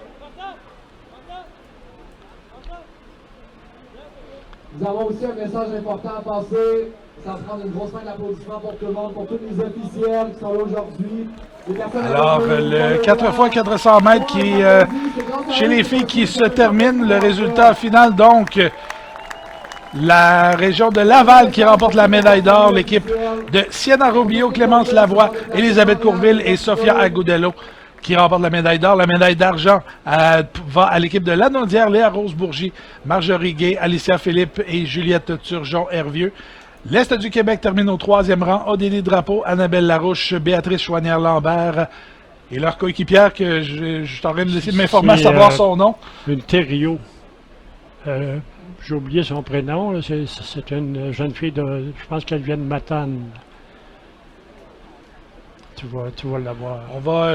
Nous avons aussi un message important à passer. Ça va prendre une grosse main d'applaudissement pour tout le monde, pour tous les officiels qui sont là aujourd'hui. Alors, le 4x400 mètres qui chez les filles qui se termine. Le résultat final, donc, la région de Laval qui remporte la médaille d'or. L'équipe de Sienna Rubio, Clémence Lavoie, Elisabeth Courville et Sophia Agudelo qui remporte la médaille d'or. La médaille d'argent va à l'équipe de Lanaudière, Léa Rose Bourgie, Marjorie Gay, Alicia Philippe et Juliette Turgeon-Hervieux. L'Est du Québec termine au troisième rang. Odélie Drapeau, Annabelle Larouche, Béatrice Chouanière-Lambert et leur coéquipière que je suis en train d'essayer de m'informer à savoir son nom. Une Thériault. J'ai oublié son prénom. C'est une jeune fille je pense qu'elle vient de Matane. Tu vas l'avoir.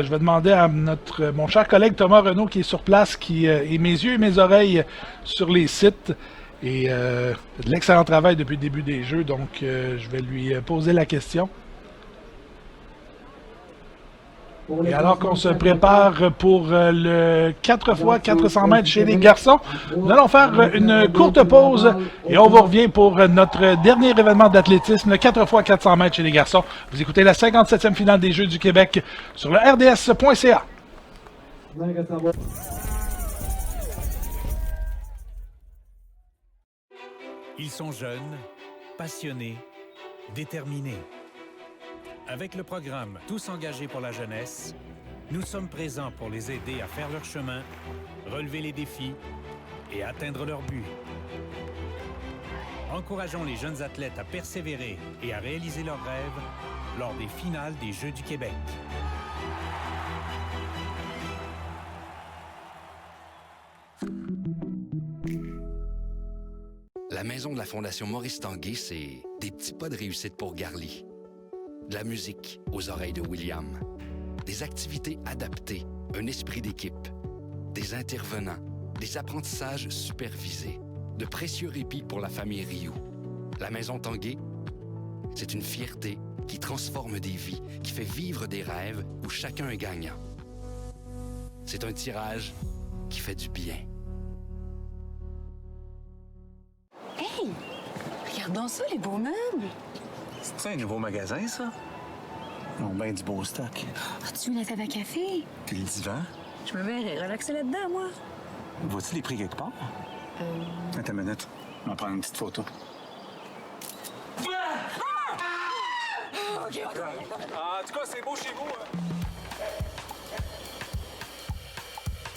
Je vais demander à mon cher collègue Thomas Renaud qui est sur place, qui est mes yeux et mes oreilles sur les sites. Et de l'excellent travail depuis le début des jeux, donc je vais lui poser la question. Et alors qu'on se prépare pour le 4x400 mètres chez les garçons, nous allons faire une courte pause et on vous revient pour notre dernier événement d'athlétisme, le 4x400 mètres chez les garçons. Vous écoutez la 57e finale des Jeux du Québec sur le rds.ca. Ils sont jeunes, passionnés, déterminés. Avec le programme Tous engagés pour la jeunesse, nous sommes présents pour les aider à faire leur chemin, relever les défis et atteindre leurs buts. Encourageons les jeunes athlètes à persévérer et à réaliser leurs rêves lors des finales des Jeux du Québec. La maison de la Fondation Maurice Tanguay, c'est des petits pas de réussite pour Garly. De la musique aux oreilles de William. Des activités adaptées, un esprit d'équipe. Des intervenants, des apprentissages supervisés. De précieux répits pour la famille Rioux. La maison Tanguay, c'est une fierté qui transforme des vies, qui fait vivre des rêves où chacun est gagnant. C'est un tirage qui fait du bien. Regardons ça, les beaux meubles. C'est un nouveau magasin, ça? Ils ont bien du beau stock. As-tu vu la table à café? Puis le divan. Je me verrais relaxer là-dedans, moi. Vois-tu les prix quelque part? Attends une minute. On va prendre une petite photo. En tout cas, c'est beau chez vous.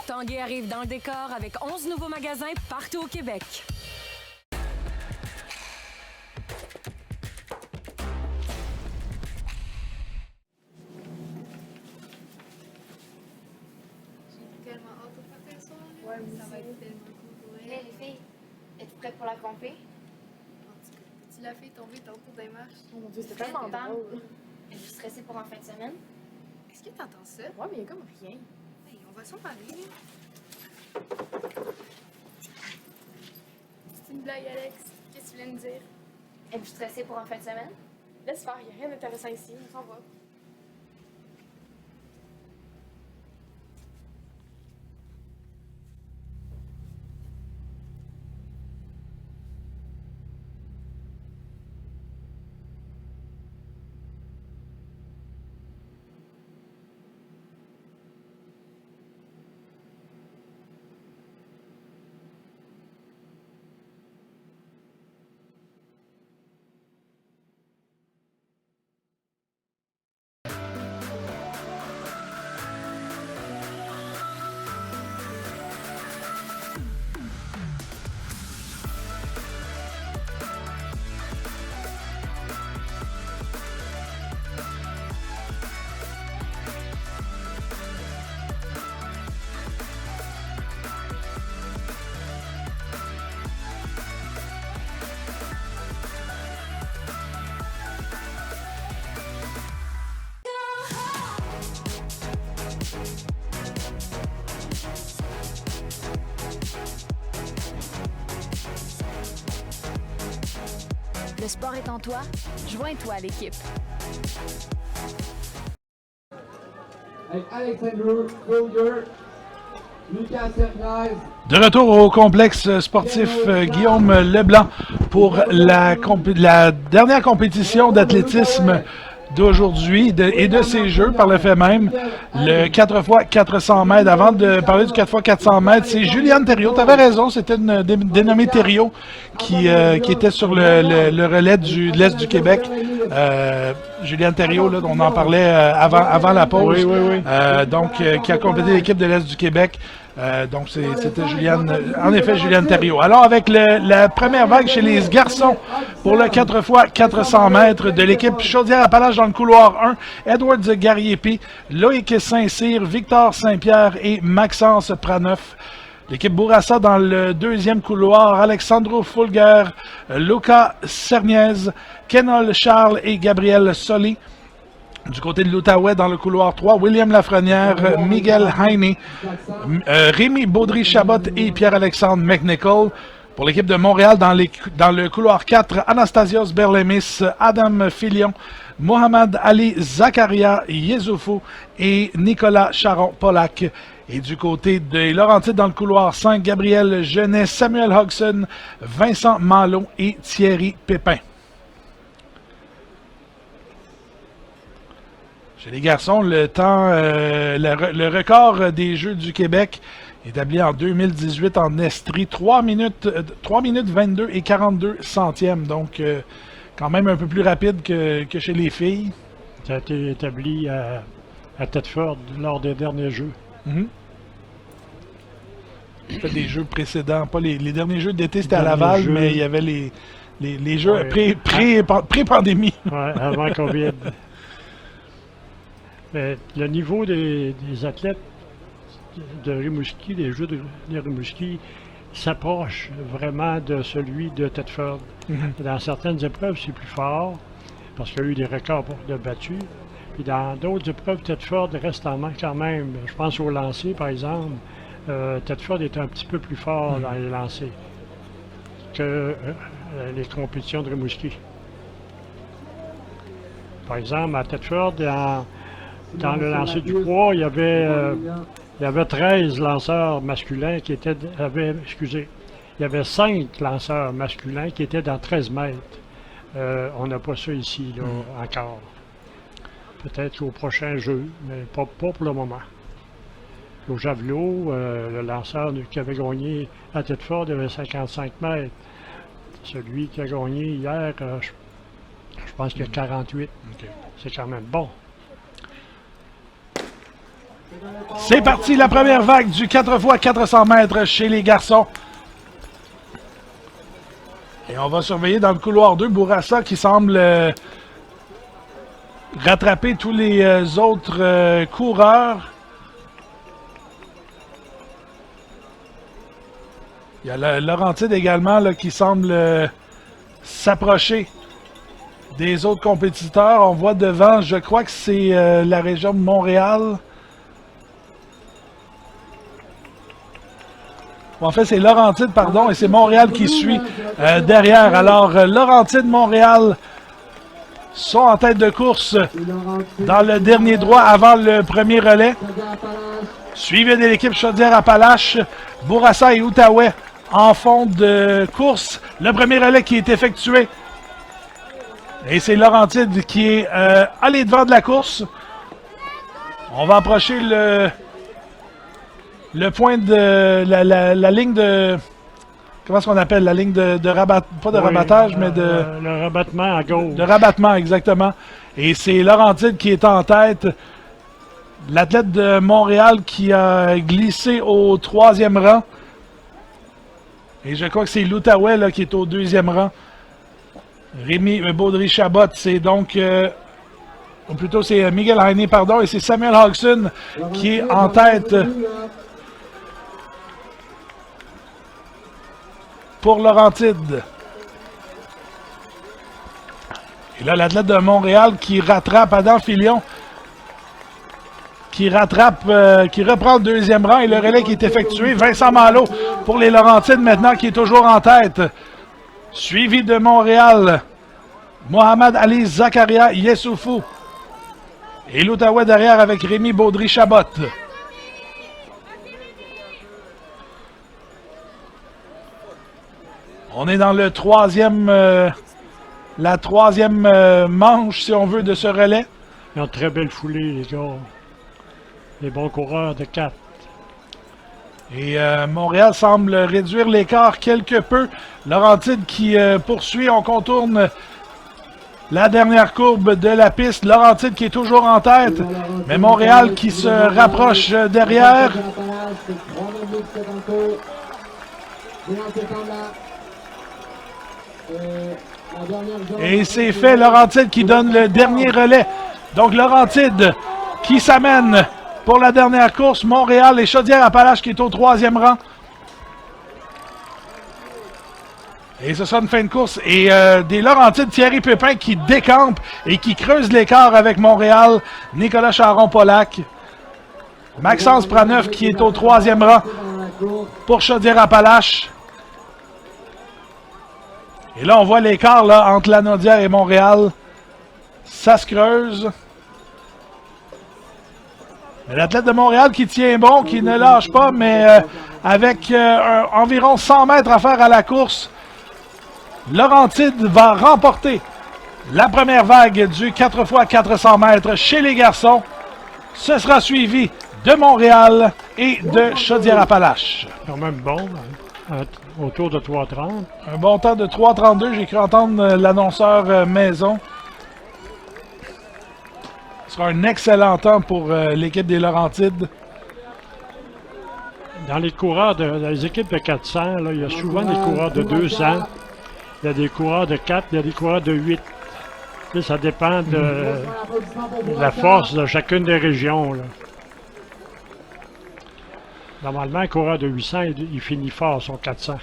Tanguay arrive dans le décor avec 11 nouveaux magasins partout au Québec. J'ai tellement hâte au party ce soir. Ouais, ça va être tellement cool pour elle. Hey, les filles, êtes-vous prêtes pour la compé? En tout cas, tu l'as fait tomber tantôt des marches. Oh mon Dieu, c'était tellement drôle. Êtes-vous stressée pour en fin de semaine? Est-ce que t'entends ça? Ouais, mais il y a comme rien. Hey, on va s'en parler. Là. C'est une blague, Alex. Qu'est-ce que tu viens de dire? Êtes-vous stressée pour en fin de semaine? Laisse faire, il n'y a rien d'intéressant ici. On s'en va. Le sport est en toi. Joins-toi à l'équipe. Avec Alexandre Kruger, Lucas Hernandez. De retour au complexe sportif Guillaume Leblanc pour la dernière compétition d'athlétisme d'aujourd'hui et de ces Jeux par le fait même. Le 4x400 mètres. Avant de parler du 4x400 mètres, c'est Juliane Thériault. Tu avais raison, c'était une dénommée Thériault qui était sur le relais de l'Est du Québec. Juliane Thériault, là, on en parlait avant la pause. Oui. Donc, qui a complété l'équipe de l'Est du Québec. Donc, c'était Juliane, en effet, Juliane Thériault. Alors, avec la première vague chez les garçons pour le 4x400 mètres de l'équipe Chaudière-Appalaches dans le couloir 1, Edwards Gariepi, Loïc Saint-Cyr, Victor Saint-Pierre et Maxence Praneuf. L'équipe Bourassa dans le deuxième couloir, Alexandro Fulger, Luca Cerniez, Kenol Charles et Gabriel Soli. Du côté de l'Outaouais, dans le couloir 3, William Lafrenière, Miguel Heine, Rémi Baudry-Chabot et Pierre-Alexandre McNichol. Pour l'équipe de Montréal, dans le couloir 4, Anastasios Berlemis, Adam Filion, Mohamed Ali Zakaria Yezoufou et Nicolas Charon-Polac. Et du côté des Laurentides, dans le couloir 5, Gabriel Genet, Samuel Hodgson, Vincent Malo et Thierry Pépin. Chez les garçons, le temps, le record des Jeux du Québec, établi en 2018 en Estrie, 3 minutes 22 et 42 centièmes. Donc, quand même un peu plus rapide que chez les filles. Ça a été établi à Thetford lors des derniers Jeux. C'était des Jeux précédents, pas les derniers Jeux d'été, c'était à Laval, mais il y avait les Jeux pré-pandémie. Ouais, avant COVID. Mais le niveau des athlètes de Rimouski, des Jeux de Rimouski, s'approche vraiment de celui de Thetford. Dans certaines épreuves, c'est plus fort, parce qu'il y a eu des records de battus. Puis dans d'autres épreuves, Thetford reste en manque quand même. Je pense au lancer, par exemple. Thetford est un petit peu plus fort dans les lancers que les compétitions de Rimouski. Par exemple, à Thetford, dans le lancer du poids, il y avait 13 lanceurs masculins qui étaient... il y avait 5 lanceurs masculins qui étaient dans 13 mètres. On n'a pas ça ici, là, encore. peut-être au prochain jeu, mais pas pour le moment. Au javelot, le lanceur qui avait gagné à Thetford avait 55 mètres. Celui qui a gagné hier, je pense qu'il y a 48. OK. C'est quand même bon. C'est parti, la première vague du 4 x 400 mètres chez les garçons. Et on va surveiller dans le couloir 2 Bourassa qui semble rattraper tous les autres coureurs. Il y a Laurentide également là, qui semble s'approcher des autres compétiteurs. On voit devant, je crois que c'est la région de Montréal. En fait, c'est Laurentide, pardon, et c'est Montréal qui suit derrière. Alors, Laurentide, Montréal sont en tête de course dans le dernier droit avant le premier relais. Suivi de l'équipe Chaudière-Appalaches, Bourassa et Outaouais en fond de course. Le premier relais qui est effectué. Et c'est Laurentide qui est allé devant de la course. On va approcher le point de la ligne de... Comment est-ce qu'on appelle? La ligne de rabat... Pas de rabattage, mais de... Le rabattement à gauche. De rabattement, exactement. Et c'est Laurentide qui est en tête. L'athlète de Montréal qui a glissé au 3e rang. Et je crois que c'est l'Outaouais là, qui est au 2e rang. Rémi Baudry-Chabot, c'est donc... ou plutôt c'est Miguel Heine, pardon. Et c'est Samuel Hodgson qui est en tête pour Laurentide. Et là, l'athlète de Montréal qui rattrape Adam Filion. Qui reprend le 2e rang et le relais qui est effectué. Vincent Malo pour les Laurentides maintenant qui est toujours en tête. Suivi de Montréal, Mohamed Ali Zakaria Yessoufou. Et l'Outaouais derrière avec Rémi Baudry-Chabot. On est dans le la troisième manche, si on veut, de ce relais. Ils ont très belle foulée, les gars. Les bons coureurs de 4. Et Montréal semble réduire l'écart quelque peu. Laurentide qui poursuit, on contourne la dernière courbe de la piste. Laurentide qui est toujours en tête, mais Montréal qui se rapproche derrière. Et c'est fait, Laurentide qui donne le dernier relais. Donc Laurentide qui s'amène pour la dernière course. Montréal et Chaudière-Appalaches qui est au 3e rang. Et ce sera une fin de course. Et des Laurentides, Thierry Pépin qui décampe et qui creuse l'écart avec Montréal. Nicolas Charon-Polac. Maxence Praneuf qui est au 3e rang pour Chaudière-Appalaches. Et là, on voit l'écart là, entre Lanaudière et Montréal. Ça se creuse. Mais l'athlète de Montréal qui tient bon, qui ne lâche pas, mais avec environ 100 mètres à faire à la course, Laurentide va remporter la première vague du 4 x 400 mètres chez les garçons. Ce sera suivi de Montréal et de Chaudière-Appalaches. Quand même bon, autour de 3,30. Un bon temps de 3,32. J'ai cru entendre l'annonceur maison. Ce sera un excellent temps pour l'équipe des Laurentides. Dans les coureurs, dans les équipes de 400, là, il y a souvent des coureurs de 200. Il y a des coureurs de 4, il y a des coureurs de 8. Là, ça dépend de la force de chacune des régions. Là. Normalement, un coureur de 800, il finit fort son 400.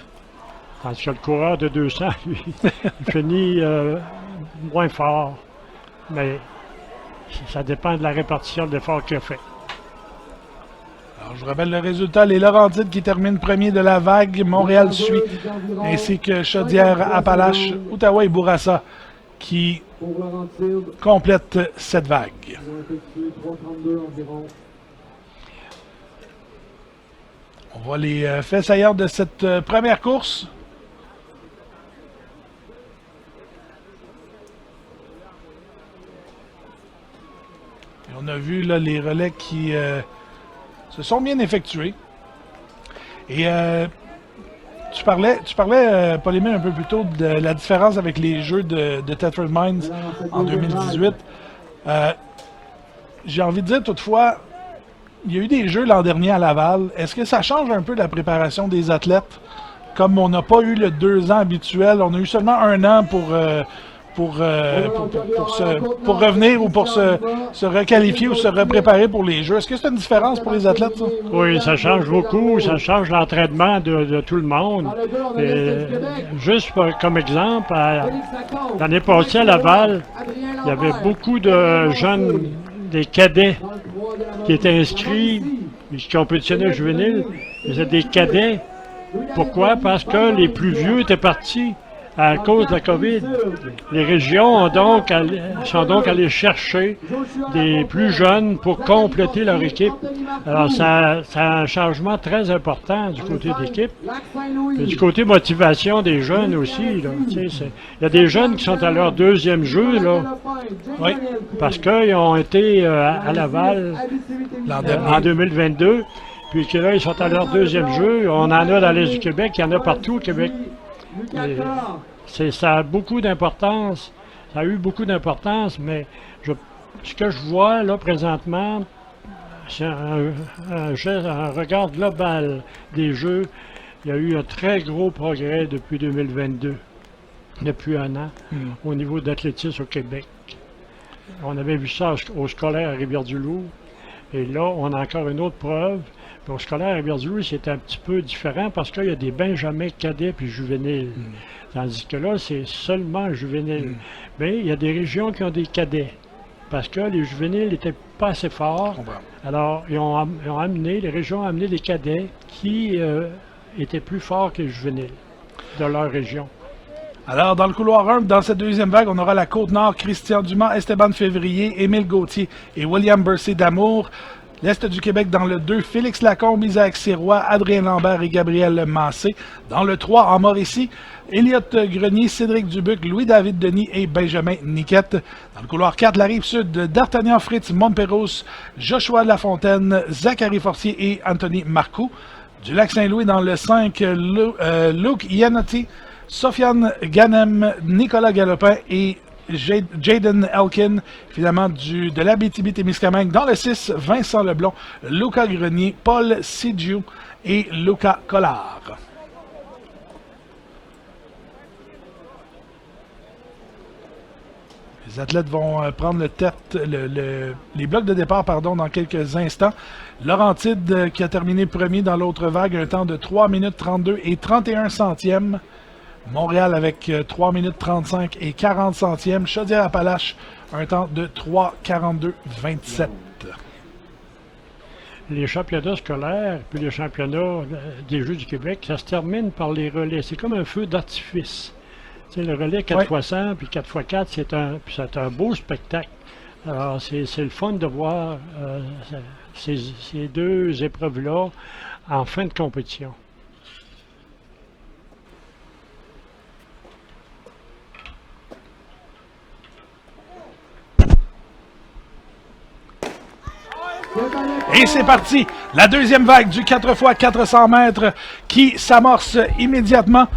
Tandis que le coureur de 200, il finit moins fort. Mais ça dépend de la répartition de l'effort qu'il a fait. Alors, je vous rappelle le résultat. Les Laurentides qui terminent premier de la vague. Montréal suit. Ainsi que Chaudière-Appalaches, Outaouais et Bourassa qui complètent cette vague. On voit les faits saillants de cette première course. On a vu là, les relais qui se sont bien effectués. Et tu parlais Paul-Émile, un peu plus tôt de la différence avec les jeux de Tetford Mines en 2018. J'ai envie de dire toutefois, il y a eu des jeux l'an dernier à Laval. Est-ce que ça change un peu la préparation des athlètes? Comme on n'a pas eu le 2 ans habituel, on a eu seulement 1 an pour revenir ou pour se requalifier ou se repréparer pour les Jeux. Est-ce que c'est une différence pour les athlètes, ça? Oui, ça change beaucoup. Ça change l'entraînement de tout le monde. Et juste comme exemple, l'année passée à Laval, il y avait beaucoup de jeunes, des cadets qui étaient inscrits, qui compétitionnaient au juvénile. C'était des cadets. Pourquoi? Parce que les plus vieux étaient partis à cause de la COVID. Les régions sont donc allées chercher des plus jeunes pour compléter leur équipe. Alors, ça a un changement très important du côté d'équipe. Du côté motivation des jeunes aussi. Il y a des jeunes qui sont à leur 2e jeu, là, oui, parce qu'ils ont été à Laval en 2022. Puis que là, ils sont à leur 2e jeu. On en a dans l'Est du Québec, il y en a partout au Québec. Ça a beaucoup d'importance. Ça a eu beaucoup d'importance, mais ce que je vois là présentement, c'est un regard global des Jeux. Il y a eu un très gros progrès depuis 2022, depuis 1 an, au niveau d'athlétisme au Québec. On avait vu ça au scolaire à Rivière-du-Loup, et là, on a encore une autre preuve. Puis au scolaire à Rivière-du-Loup, c'est un petit peu différent parce qu'il y a des benjamins cadets puis juvéniles. Tandis que là, c'est seulement juvénile. Mais il y a des régions qui ont des cadets. Parce que les juvéniles n'étaient pas assez forts. Alors, les régions ont amené des cadets qui étaient plus forts que les juvéniles de leur région. Alors, dans le couloir 1, dans cette 2e vague, on aura la Côte-Nord, Christian Dumas, Esteban Février, Émile Gauthier et William Bursey d'Amour. L'Est du Québec, dans le 2, Félix Lacombe, Isaac Sirois, Adrien Lambert et Gabriel Massé. Dans le 3, en Mauricie, Elliott Grenier, Cédric Dubuc, Louis-David Denis et Benjamin Niquette. Dans le couloir 4, la Rive-Sud, D'Artagnan Fritz, Montperros, Joshua Lafontaine, Zachary Forcier et Anthony Marcoux. Du Lac-Saint-Louis, dans le 5, Luke Iannotti, Sofiane Ganem, Nicolas Galopin et Jaden Elkin, finalement de l'Abitibi-Témiscamingue. Dans le 6, Vincent Leblond, Lucas Grenier, Paul Sidiou et Lucas Collard. Les athlètes vont prendre les blocs de départ dans quelques instants. Laurentide qui a terminé premier dans l'autre vague, un temps de 3 minutes 32 et 31 centièmes. Montréal avec 3 minutes 35 et 40 centièmes. Chaudière-Appalaches, un temps de 3:42-27. Les championnats scolaires, puis les championnats des Jeux du Québec, ça se termine par les relais. C'est comme un feu d'artifice. Tu sais, le relais 4x100 puis 4x4, c'est un beau spectacle. Alors, c'est le fun de voir ces 2 épreuves-là en fin de compétition. Et c'est parti! La 2e vague du 4x400 mètres qui s'amorce immédiatement.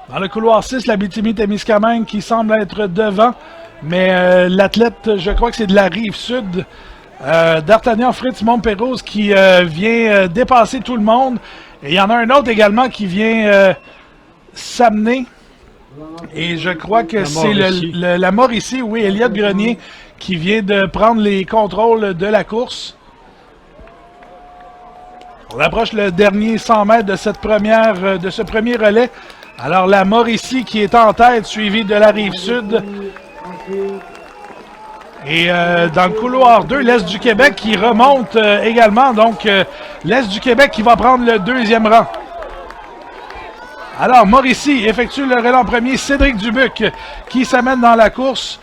Dans le couloir 6, l'Abitibi-Témiscamingue qui semble être devant. Mais l'athlète, je crois que c'est de la Rive-Sud, D'Artagnan Fritz Montperros qui vient dépasser tout le monde. Et il y en a un autre également qui vient s'amener. Et je crois que c'est la Mauricie, oui, Elliott Grenier, qui vient de prendre les contrôles de la course. On approche le dernier 100 mètres de ce premier relais. Alors la Mauricie qui est en tête, suivie de la Rive-Sud. Et dans le couloir 2, l'Est du Québec qui remonte également. Donc l'Est du Québec qui va prendre le 2e rang. Alors Mauricie effectue le relais en premier. Cédric Dubuc qui s'amène dans la course.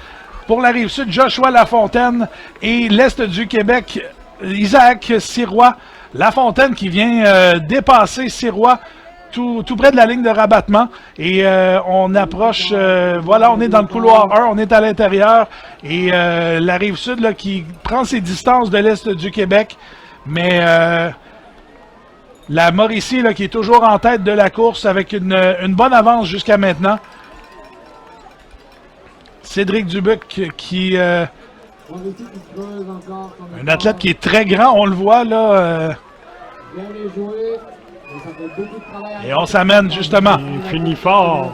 Pour la Rive-Sud, Joshua Lafontaine et l'Est du Québec, Isaac Sirois. Lafontaine qui vient dépasser Sirois tout près de la ligne de rabattement. Et on approche, voilà, on est dans le couloir 1, on est à l'intérieur. Et la Rive-Sud là, qui prend ses distances de l'Est du Québec. Mais la Mauricie là, qui est toujours en tête de la course avec une bonne avance jusqu'à maintenant. Cédric Dubuc qui... un athlète qui est très grand, on le voit là. Et on s'amène justement. Il finit fort.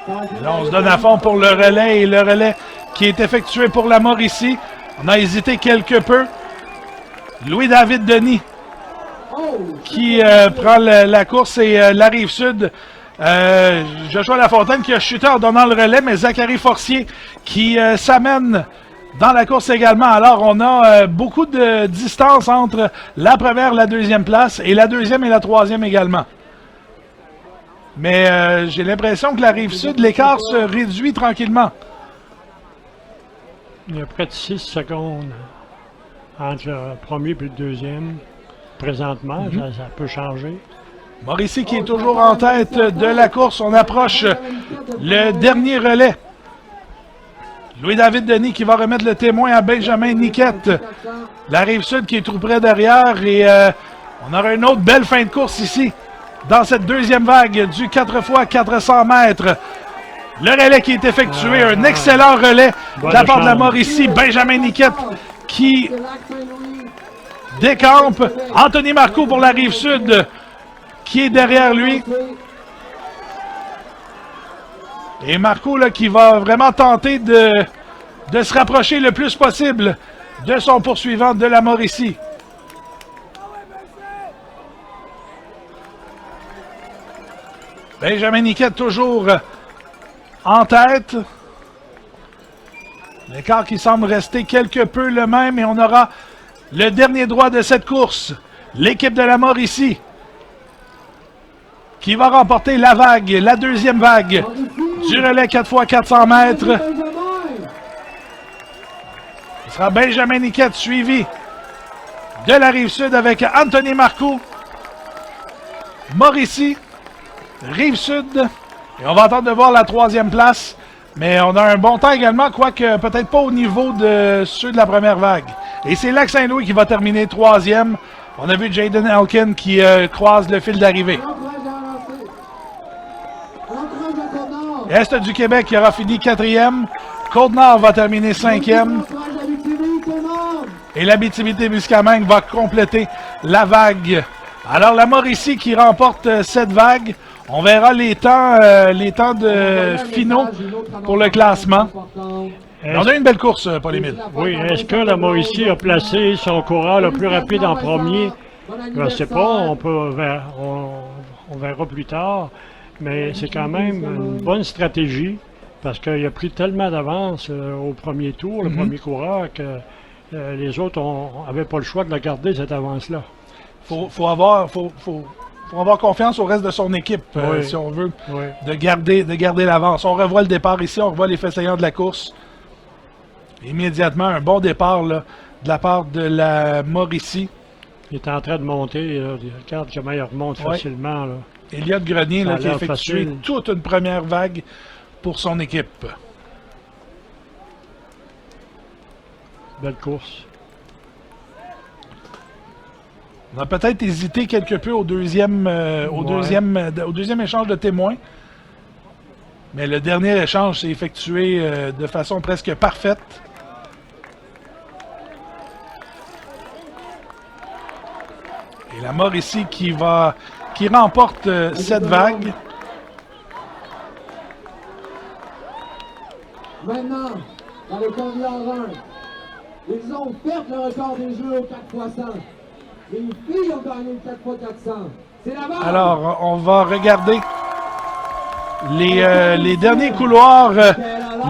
Là, on se donne à fond pour le relais et le relais qui est effectué pour la Mauricie. On a hésité quelque peu. Louis-David Denis qui prend la course et la Rive-Sud. Joshua Lafontaine qui a chuté en donnant le relais, mais Zachary Forcier qui s'amène dans la course également. Alors, on a beaucoup de distance entre la première et la deuxième place, et la deuxième et la troisième également. Mais j'ai l'impression que la Rive-Sud, l'écart se réduit tranquillement. Il y a près de 6 secondes entre le premier et le deuxième. Présentement, ça peut changer. Mauricie qui est toujours en tête de la course. On approche le dernier relais. Louis-David Denis qui va remettre le témoin à Benjamin Niquette. La Rive-Sud qui est tout près derrière. Et on aura une autre belle fin de course ici. Dans cette deuxième vague du 4x400 mètres. Le relais qui est effectué. Un excellent relais de la part de la Mauricie. Benjamin Niquette qui décampe. Anthony Marcoux pour la Rive-Sud qui est derrière lui. Et Marco là, qui va vraiment tenter de se rapprocher le plus possible de son poursuivant de la Mauricie. Benjamin Niquette toujours en tête. L'écart qui semble rester quelque peu le même et on aura le dernier droit de cette course. L'équipe de la Mauricie qui va remporter la vague, la deuxième vague du relais 4x400 mètres. Ce sera Benjamin Niquette suivi de la Rive-Sud avec Anthony Marcoux. Mauricie, Rive-Sud. Et on va attendre de voir la troisième place. Mais on a un bon temps également, quoique peut-être pas au niveau de ceux de la première vague. Et c'est Lac-Saint-Louis qui va terminer troisième. On a vu Jaden Elkin qui croise le fil d'arrivée. Est du Québec qui aura fini quatrième. Côte-Nord va terminer cinquième. Et l'Abitibi-Témiscamingue va compléter la vague. Alors la Mauricie qui remporte cette vague. On verra les temps de finaux pour le classement. On a une belle course, Paul-Émile. Oui, est-ce que la Mauricie a placé son coureur le plus rapide en premier? Je ne sais pas, on verra plus tard. Mais c'est quand même une bonne stratégie parce qu'il a pris tellement d'avance au premier tour, le premier coureur, que les autres n'avaient pas le choix de la garder, cette avance-là. Faut avoir confiance au reste de son équipe, si on veut, de garder l'avance. On revoit le départ ici, on revoit les faits saillants de la course. Immédiatement, un bon départ là, de la part de la Mauricie. Il est en train de monter, là. Regarde comment il remonte facilement. Là. Elliott Grenier là, qui a effectué toute une première vague pour son équipe. Belle course. On a peut-être hésité quelque peu au deuxième échange de témoins. Mais le dernier échange s'est effectué de façon presque parfaite. Et la Mauricie qui remporte cette vague. Maintenant, dans le corridor 1, ils ont fait le record des jeux au 4x100. Les filles ont gagné le 4x400. C'est la barre. Alors, on va regarder les derniers couloirs.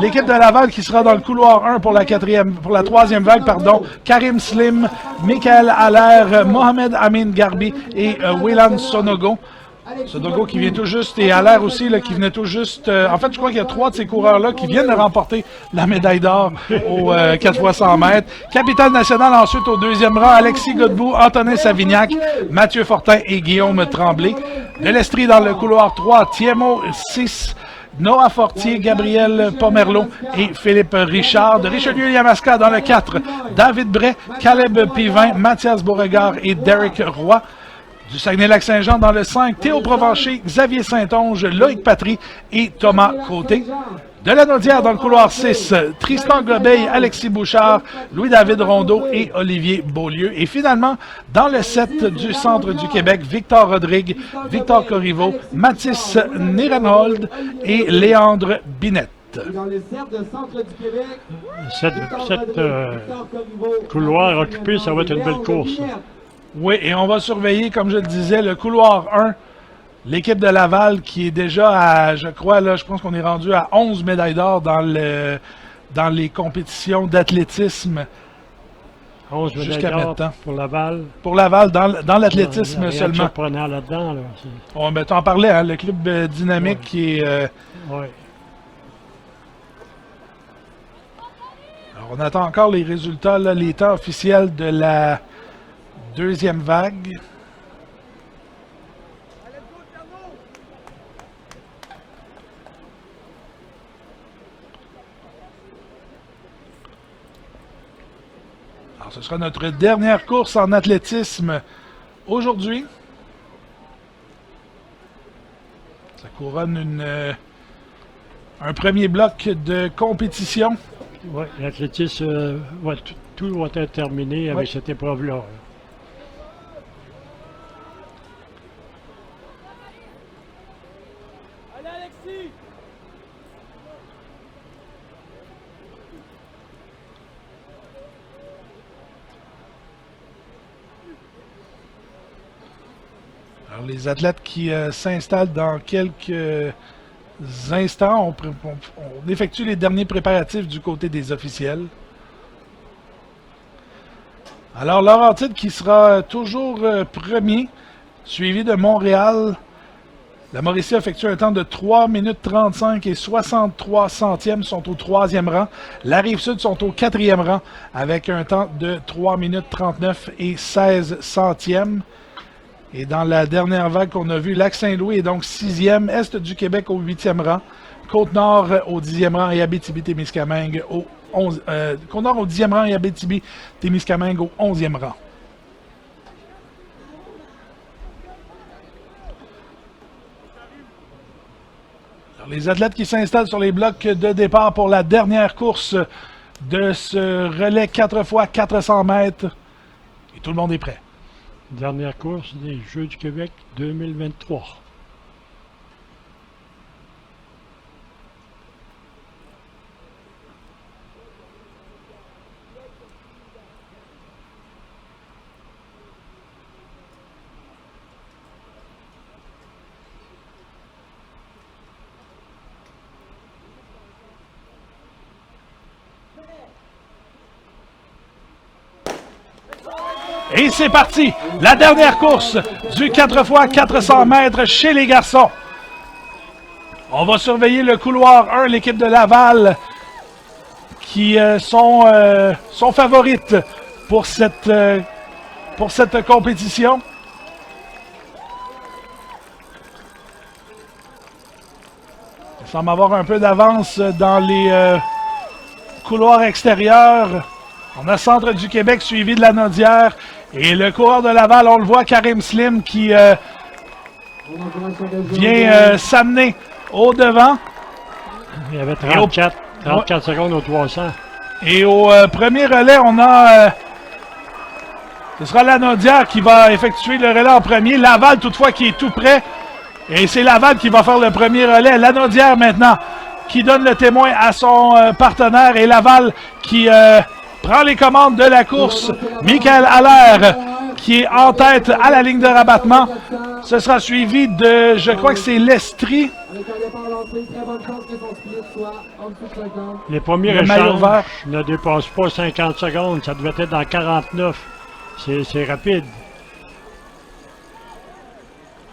L'équipe de Laval qui sera dans le couloir 1 pour la troisième vague, pardon. Karim Slim, Michael Allaire, Mohamed Amin Garbi et Wayland Sonogo. Alexis Dogo qui vient tout juste, et Allaire aussi, là, qui venait tout juste. En fait, je crois qu'il y a 3 de ces coureurs-là qui viennent de remporter la médaille d'or au 4x100 mètres. Capitale nationale ensuite au 2e rang, Alexis Godbout, Antonin Savignac, Mathieu Fortin et Guillaume Tremblay. De l'Estrie dans le couloir 3, Thiemo 6, Noah Fortier, Gabriel Pomerleau et Philippe Richard. De Richelieu-Yamaska dans le 4, David Bray, Caleb Pivin, Mathias Beauregard et Derek Roy. Du Saguenay-Lac-Saint-Jean dans le 5, Théo Provencher, Xavier Saint-Onge, Loïc Patry et Thomas Côté. De la Naudière dans le couloir 6, Tristan Gobeil, Alexis Bouchard, Louis-David Rondeau et Olivier Beaulieu. Et finalement, dans le 7 du centre du Québec, Victor Rodrigue, Victor Corriveau, Mathis Nirenhold et Léandre Binette. Dans le cercle de centre du Québec, Cette couloir occupé, ça va être une belle course. Oui, et on va surveiller, comme je le disais, le couloir 1. L'équipe de Laval qui est déjà à, je crois, là, je pense qu'on est rendu à 11 médailles d'or dans les compétitions d'athlétisme. 11 médailles jusqu'à d'or maintenant. pour Laval. Pour Laval, dans l'athlétisme seulement. Surprenant là-dedans. Là, on, ben, t'en parlais, hein, le club dynamique qui est... ouais. Alors, on attend encore les résultats, là, les temps officiels de la deuxième vague. Alors, ce sera notre dernière course en athlétisme aujourd'hui. Ça couronne un premier bloc de compétition. Oui, l'athlétisme, tout va être terminé avec cette épreuve-là. Alors, les athlètes qui s'installent dans quelques instants, on effectue les derniers préparatifs du côté des officiels. Alors, Laurentide qui sera toujours premier, suivi de Montréal. La Mauricie effectue un temps de 3 minutes 35 et 63 centièmes, sont au 3e rang. La Rive-Sud sont au 4e rang avec un temps de 3 minutes 39 et 16 centièmes. Et dans la dernière vague qu'on a vue, Lac-Saint-Louis est donc 6e, Est du Québec au 8e rang, Côte-Nord au 10e rang et Abitibi-Témiscamingue au 11... Côte-Nord au 10e rang et Abitibi-Témiscamingue au 11e rang. Alors, les athlètes qui s'installent sur les blocs de départ pour la dernière course de ce relais 4x400 mètres. Et tout le monde est prêt. Dernière course des Jeux du Québec 2023. Et c'est parti! La dernière course du 4x400 mètres chez les garçons. On va surveiller le couloir 1, l'équipe de Laval, qui sont favorites pour cette compétition. Il semble avoir un peu d'avance dans les couloirs extérieurs. On a Centre du Québec suivi de la Naudière. Et le coureur de Laval, on le voit, Karim Slim, qui vient s'amener au devant. Il y avait 34 secondes au 300. Et au premier relais, on a... ce sera la Naudière qui va effectuer le relais en premier. Laval, toutefois, qui est tout près. Et c'est Laval qui va faire le premier relais. La Naudière, maintenant, qui donne le témoin à son partenaire. Et Laval qui... prend les commandes de la course. Michael Allaire qui est en tête à la ligne de rabattement. Ce sera suivi de, je crois que c'est l'Estrie. Les premiers échanges ne dépassent pas 50 secondes. Ça devait être dans 49. C'est rapide.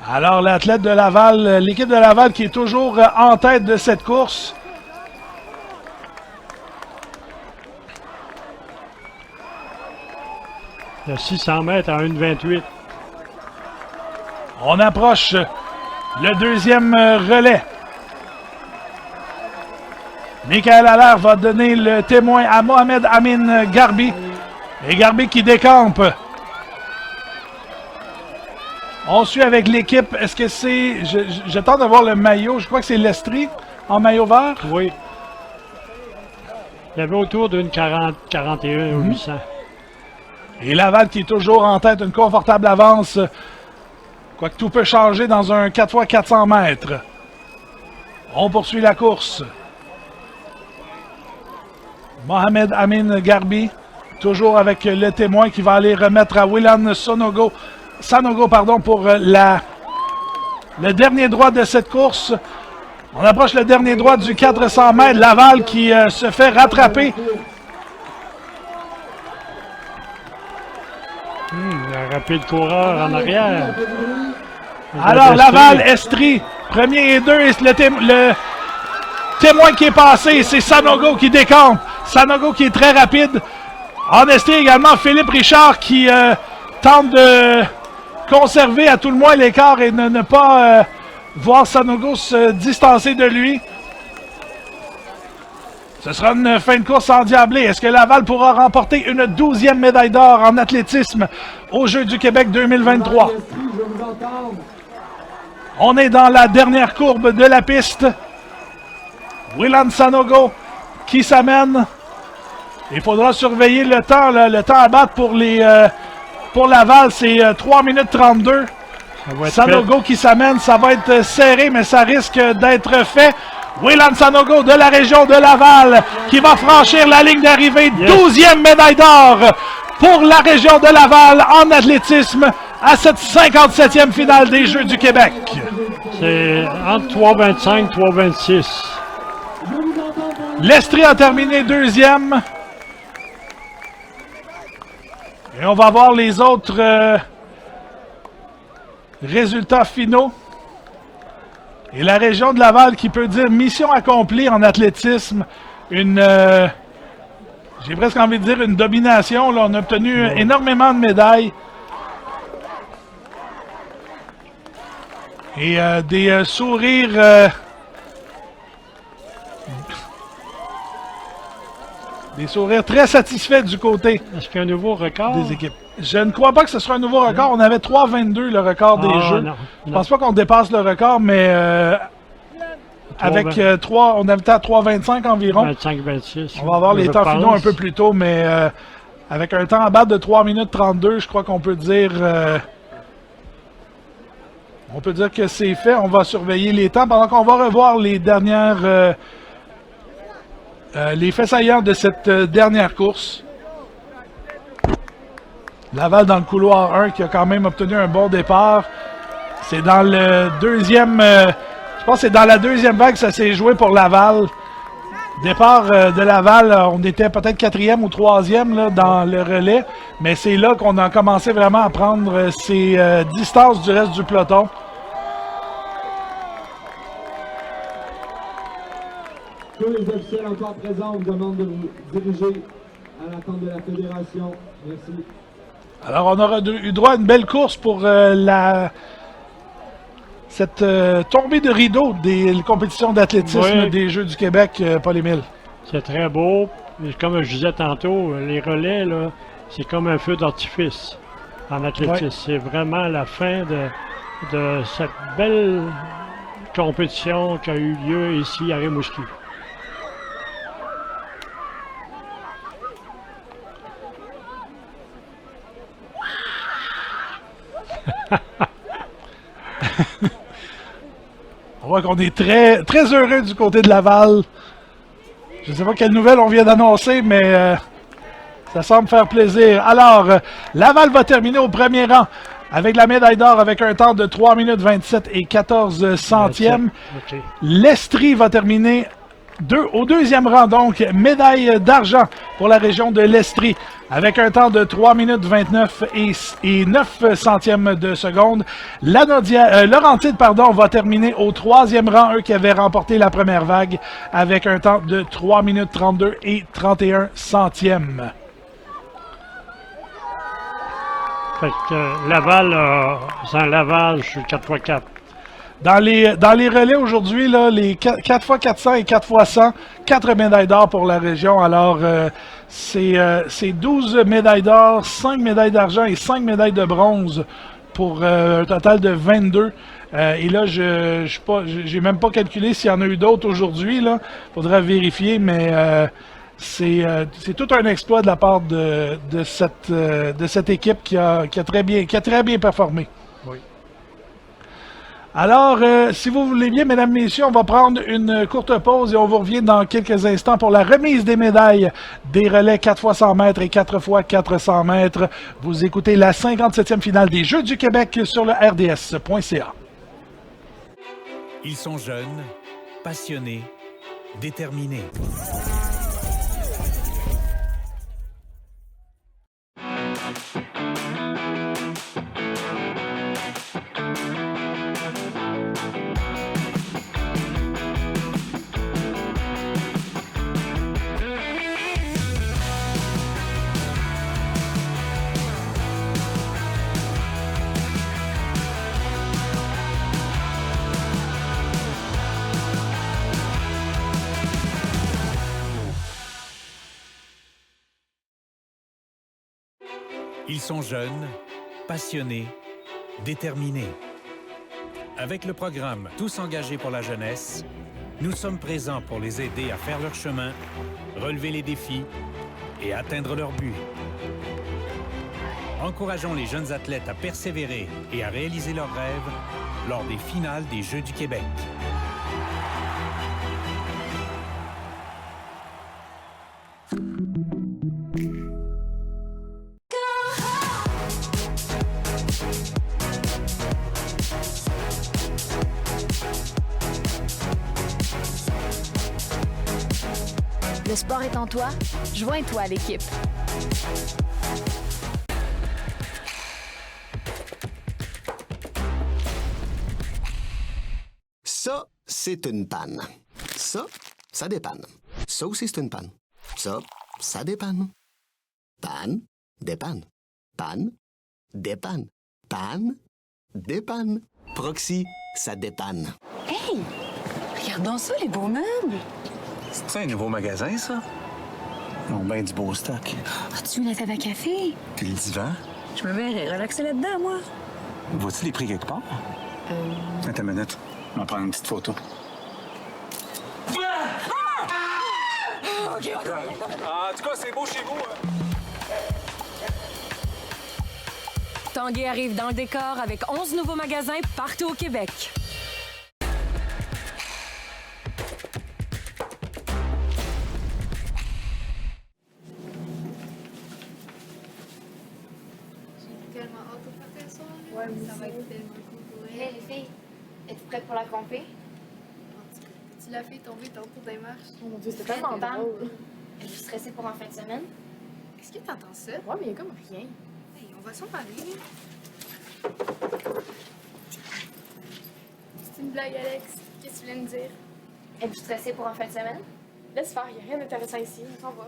Alors, l'athlète de Laval, l'équipe de Laval qui est toujours en tête de cette course. Le 600 mètres à 1,28. On approche le deuxième relais. Michael Allaire va donner le témoin à Mohamed Amin Garbi. Et Garbi qui décampe. On suit avec l'équipe. Est-ce que c'est... Je tente de voir le maillot. Je crois que c'est l'Estrie en maillot vert. Oui. Il y avait autour d'une 41 ou 800. Et Laval qui est toujours en tête. Une confortable avance. Quoique tout peut changer dans un 4x400 mètres. On poursuit la course. Mohamed Amin Garbi, toujours avec le témoin qui va aller remettre à Willan Sanogo pour le dernier droit de cette course. On approche le dernier droit du 400 mètres. Laval qui se fait rattraper. Le rapide coureur en arrière. Alors Laval, Estrie, premier et deux. Le témoin qui est passé, c'est Sanogo qui décampe. Sanogo qui est très rapide. En Estrie également, Philippe Richard qui tente de conserver à tout le moins l'écart et ne pas voir Sanogo se distancer de lui. Ce sera une fin de course endiablée. Est-ce que Laval pourra remporter une 12e médaille d'or en athlétisme aux Jeux du Québec 2023? On est dans la dernière courbe de la piste. Willan Sanogo qui s'amène. Il faudra surveiller le temps. Le temps à battre pour Laval, c'est 3 minutes 32. Sanogo qui s'amène. Ça va être serré, mais ça risque d'être fait. Willan Sanogo de la région de Laval qui va franchir la ligne d'arrivée. 12e médaille d'or pour la région de Laval en athlétisme à cette 57e finale des Jeux du Québec. C'est entre 3,25 et 3,26. L'Estrie a terminé deuxième. Et on va voir les autres résultats finaux. Et la région de Laval qui peut dire mission accomplie en athlétisme. J'ai presque envie de dire une domination. Là, on a obtenu énormément de médailles. Et des sourires... des sourires très satisfaits du côté Est-ce qu'il y a un nouveau record des équipes. Je ne crois pas que ce sera un nouveau record. On avait 3,22 le record des Jeux. Non, Je pense pas qu'on dépasse le record, mais avec 3, on avait à 3,25 environ. 25-26. On va avoir les temps finaux un peu plus tôt, mais avec un temps à battre de 3 minutes 32, je crois qu'on peut dire... on peut dire que c'est fait. On va surveiller les temps pendant qu'on va revoir les dernières... les faits saillants de cette dernière course. Laval dans le couloir 1 qui a quand même obtenu un bon départ. C'est dans le deuxième... je pense que c'est dans la deuxième vague que ça s'est joué pour Laval. Départ de Laval, on était peut-être 4e ou 3e là, dans le relais. Mais c'est là qu'on a commencé vraiment à prendre ses distances du reste du peloton. Tous les officiels encore présents, on vous demande de vous diriger à l'attente de la fédération. Merci. Alors, on aura eu droit à une belle course pour cette tombée de rideau des compétitions d'athlétisme des Jeux du Québec, Paul-Émile. C'est très beau. Et comme je disais tantôt, les relais, là, c'est comme un feu d'artifice en athlétisme. C'est vraiment la fin de cette belle compétition qui a eu lieu ici à Rimouski. On voit qu'on est très, très heureux du côté de Laval. Je ne sais pas quelle nouvelle on vient d'annoncer, mais ça semble faire plaisir. Alors, Laval va terminer au premier rang avec la médaille d'or avec un temps de 3 minutes 27 et 14 centièmes. Okay. L'Estrie va terminer Au deuxième rang, donc, médaille d'argent pour la région de l'Estrie, avec un temps de 3 minutes 29 et 9 centièmes de seconde. Laurentide, va terminer au troisième rang, eux qui avaient remporté la première vague, avec un temps de 3 minutes 32 et 31 centièmes. Fait que Laval, c'est un Laval sur 4x4. Dans les relais aujourd'hui, là, les 4x400 et 4x100, 4 médailles d'or pour la région. Alors, c'est 12 médailles d'or, 5 médailles d'argent et 5 médailles de bronze pour un total de 22. Et là, j'ai même pas calculé s'il y en a eu d'autres aujourd'hui. Là, faudra vérifier, mais c'est tout un exploit de la part de cette équipe qui a très bien performé. Oui. Alors, si vous voulez bien, mesdames, messieurs, on va prendre une courte pause et on vous revient dans quelques instants pour la remise des médailles des relais 4x100 mètres et 4x400 mètres. Vous écoutez la 57e finale des Jeux du Québec sur le rds.ca. Ils sont jeunes, passionnés, déterminés. Ils sont jeunes, passionnés, déterminés. Avec le programme Tous engagés pour la jeunesse, nous sommes présents pour les aider à faire leur chemin, relever les défis et atteindre leur but. Encourageons les jeunes athlètes à persévérer et à réaliser leurs rêves lors des finales des Jeux du Québec. Le sport est en toi. Joins-toi à l'équipe. Ça, c'est une panne. Ça dépanne. Ça aussi, c'est une panne. Ça dépanne. Panne, dépanne. Panne, dépanne. Panne, dépanne. Proxy, ça dépanne. Hey! Regardons ça, les beaux meubles! C'est un nouveau magasin, ça? Ils ont bien du beau stock. As-tu vu la table à café? Puis le divan? Je me verrais relaxer là-dedans, moi. Vois-tu les prix quelque part? Attends une minute. On va prendre une petite photo. OK. En tout cas, c'est beau chez vous. Tanguay arrive dans le décor avec 11 nouveaux magasins partout au Québec. J'ai tellement hâte de faire ça. Ouais, Ça va être tellement cool pour Hey, elle. les filles, êtes-vous prêtes pour la compé? Tu l'as fait tomber tantôt des marches. Oh mon Dieu, c'était tellement drôle. Êtes-vous stressée pour en fin de semaine? Est-ce que t'entends ça? Ouais, mais il y a comme rien. Hey, on va s'en parler. C'est une blague, Alex. Qu'est-ce que tu viens de dire? Êtes-vous stressée pour en fin de semaine? Laisse faire, il n'y a rien d'intéressant ici. On s'en va.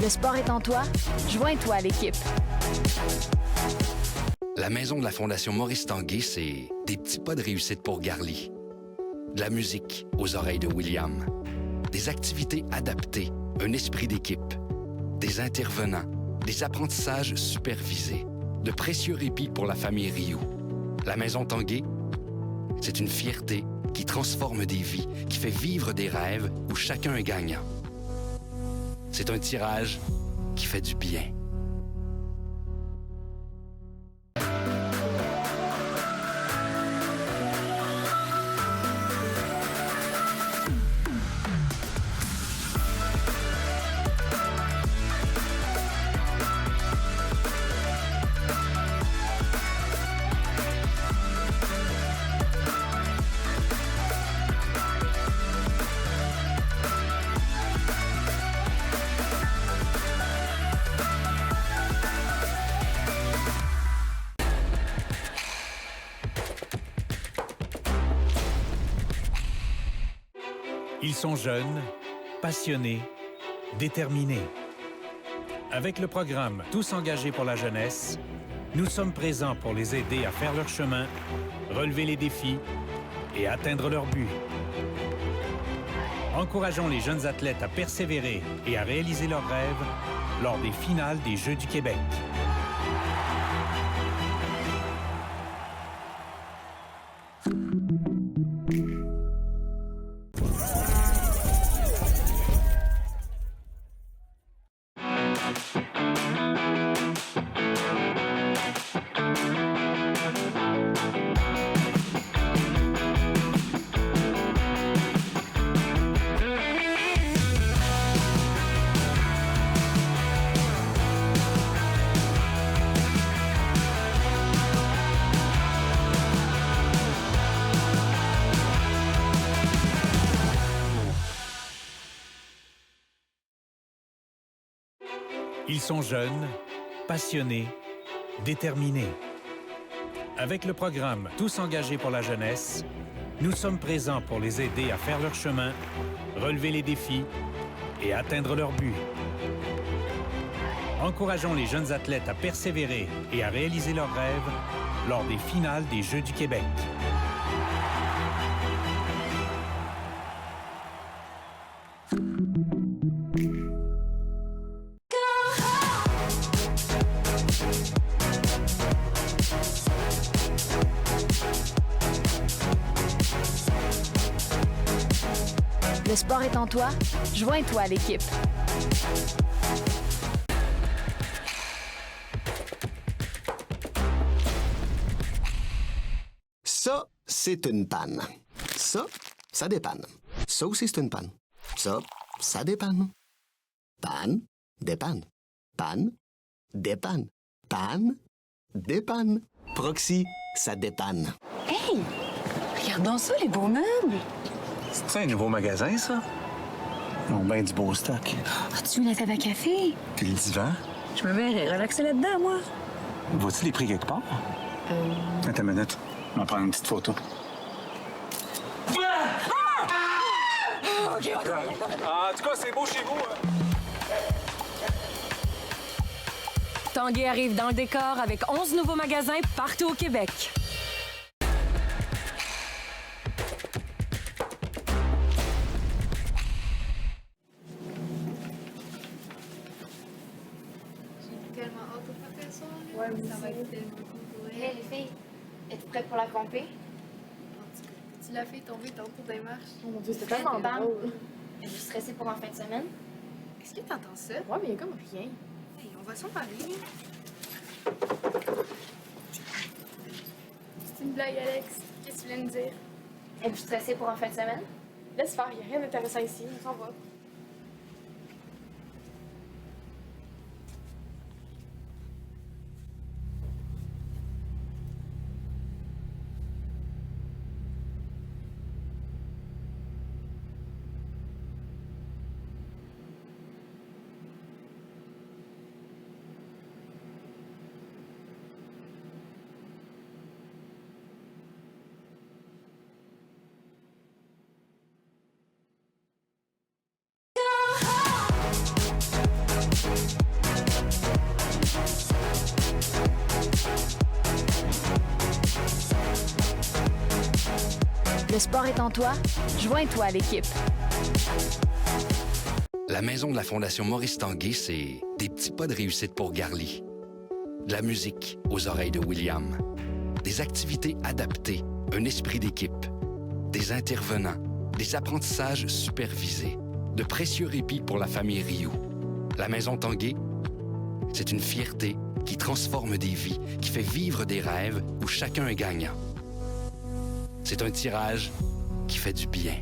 Le sport est en toi. Joins-toi à l'équipe. La maison de la Fondation Maurice Tanguay, c'est des petits pas de réussite pour Garly. De la musique aux oreilles de William. Des activités adaptées, un esprit d'équipe. Des intervenants, des apprentissages supervisés, de précieux répits pour la famille Rioux. La Maison Tanguay, c'est une fierté qui transforme des vies, qui fait vivre des rêves où chacun est gagnant. C'est un tirage qui fait du bien. Ils sont jeunes, passionnés, déterminés. Avec le programme Tous engagés pour la jeunesse, nous sommes présents pour les aider à faire leur chemin, relever les défis et atteindre leurs buts. Encourageons les jeunes athlètes à persévérer et à réaliser leurs rêves lors des finales des Jeux du Québec. Ils sont jeunes, passionnés, déterminés. Avec le programme Tous engagés pour la jeunesse, nous sommes présents pour les aider à faire leur chemin, relever les défis et atteindre leurs buts. Encourageons les jeunes athlètes à persévérer et à réaliser leurs rêves lors des finales des Jeux du Québec. Le sport est en toi, joins-toi à l'équipe. Ça, c'est une panne. Ça dépanne. Ça aussi, c'est une panne. Ça dépanne. Panne, dépanne. Panne, dépanne. Panne, dépanne. Proxy, ça dépanne. Hey! Regardons ça, les beaux meubles! C'est un nouveau magasin, ça? Ils ont bien du beau stock. As-tu vu la table à café? Puis le divan? Je me verrais relaxer là-dedans, moi. Vois-tu les prix quelque part? Attends une minute. On va prendre une petite photo. En tout cas, c'est beau chez vous. Tanguay arrive dans le décor avec 11 nouveaux magasins partout au Québec. J'ai tellement hâte de faire ça. Ouais, ça va être tellement cool pour elle. Hey, les filles, êtes-vous prêtes pour la compé? En tout cas, tu l'as fait tomber tantôt dans les marches. Oh mon Dieu, c'était tellement drôle. Êtes-vous stressée pour en fin de semaine? Est-ce que t'entends ça? Ouais, mais il y a comme rien. Hey, on va s'en parler. C'est une blague, Alex. Qu'est-ce que tu viens de dire? Êtes-vous stressée pour en fin de semaine? Laisse faire, il n'y a rien d'intéressant ici. On s'en va. Le sport est en toi, joins-toi à l'équipe. La maison de la Fondation Maurice Tanguay, c'est des petits pas de réussite pour Garly. De la musique aux oreilles de William. Des activités adaptées, un esprit d'équipe. Des intervenants, des apprentissages supervisés. De précieux répits pour la famille Rioux. La maison Tanguay, c'est une fierté qui transforme des vies, qui fait vivre des rêves où chacun est gagnant. C'est un tirage qui fait du bien.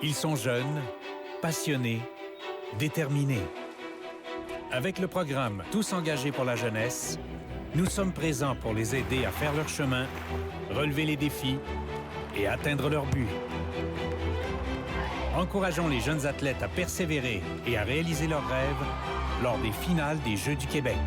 Ils sont jeunes, passionnés, déterminés. Avec le programme Tous engagés pour la jeunesse, nous sommes présents pour les aider à faire leur chemin, relever les défis et atteindre leurs buts. Encourageons les jeunes athlètes à persévérer et à réaliser leurs rêves lors des finales des Jeux du Québec.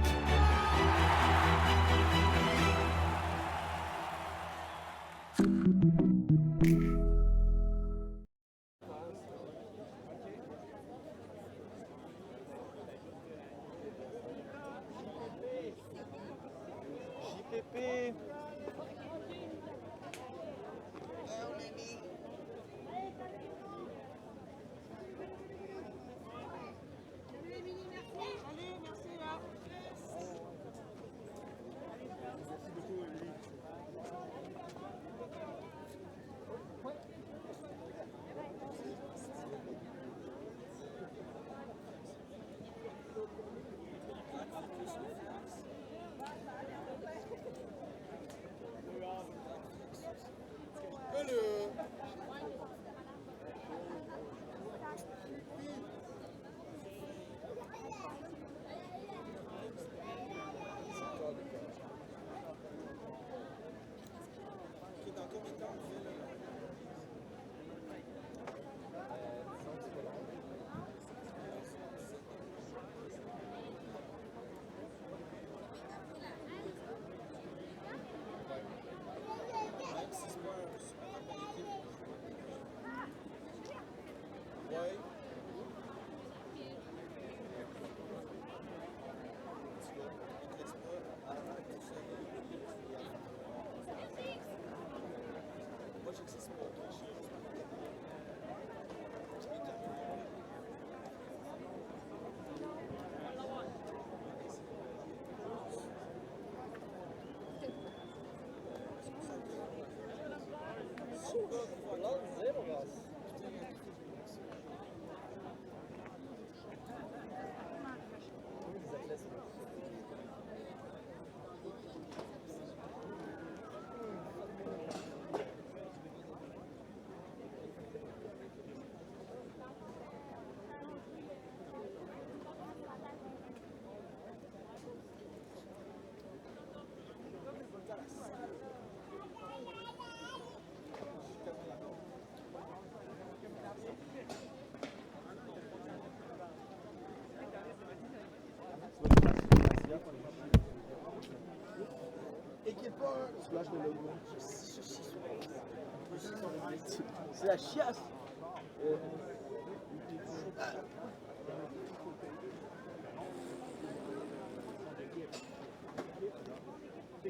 C'est la chiasse.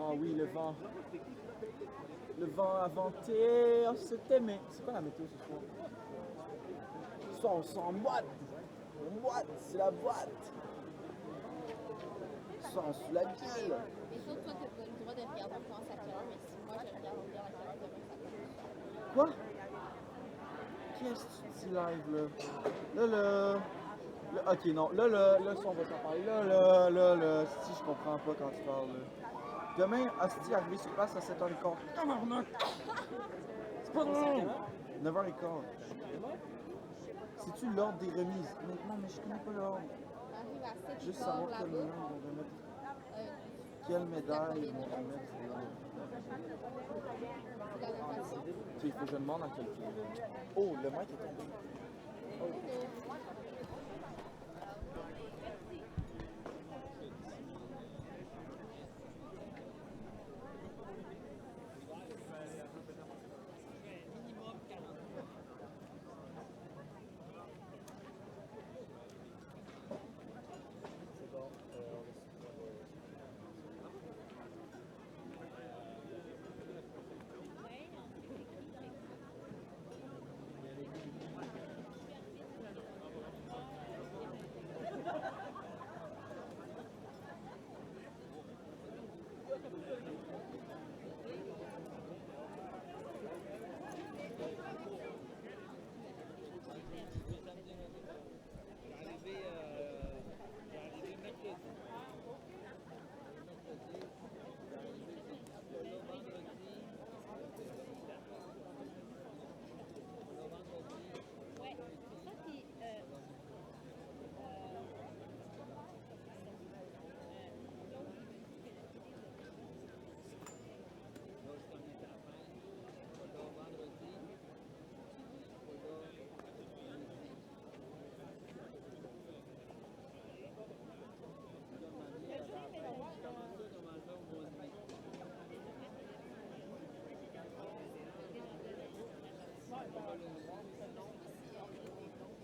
Ah oui, le vent. Le vent a venté. Oh, c'était mais. C'est quoi la météo ce soir? Ce soir, on s'en boîte. On boîte, c'est la boîte. Ce soir, on se fout la gueule. Mais sauf toi, t'as pas le droit de regarder en France à quelle heure, mais si moi je regarde à quelle heure demain, ça commence. Quoi? Qu'est-ce que tu dis live là? Ok, non, là, si on va s'en parler. Là, si je comprends pas quand tu parles. Là. Demain, Asti, arrivé sur place à 7h15. C'est pas drôle! 9h15. C'est-tu l'ordre des remises? Non, mais je connais pas l'ordre. On arrive à 7h. Juste savoir quel moment on va remettre. Quelle médaille ils vont remettre là? Ok, il faut que je demande à quelqu'un. Oh, le mec est tombé. Oh.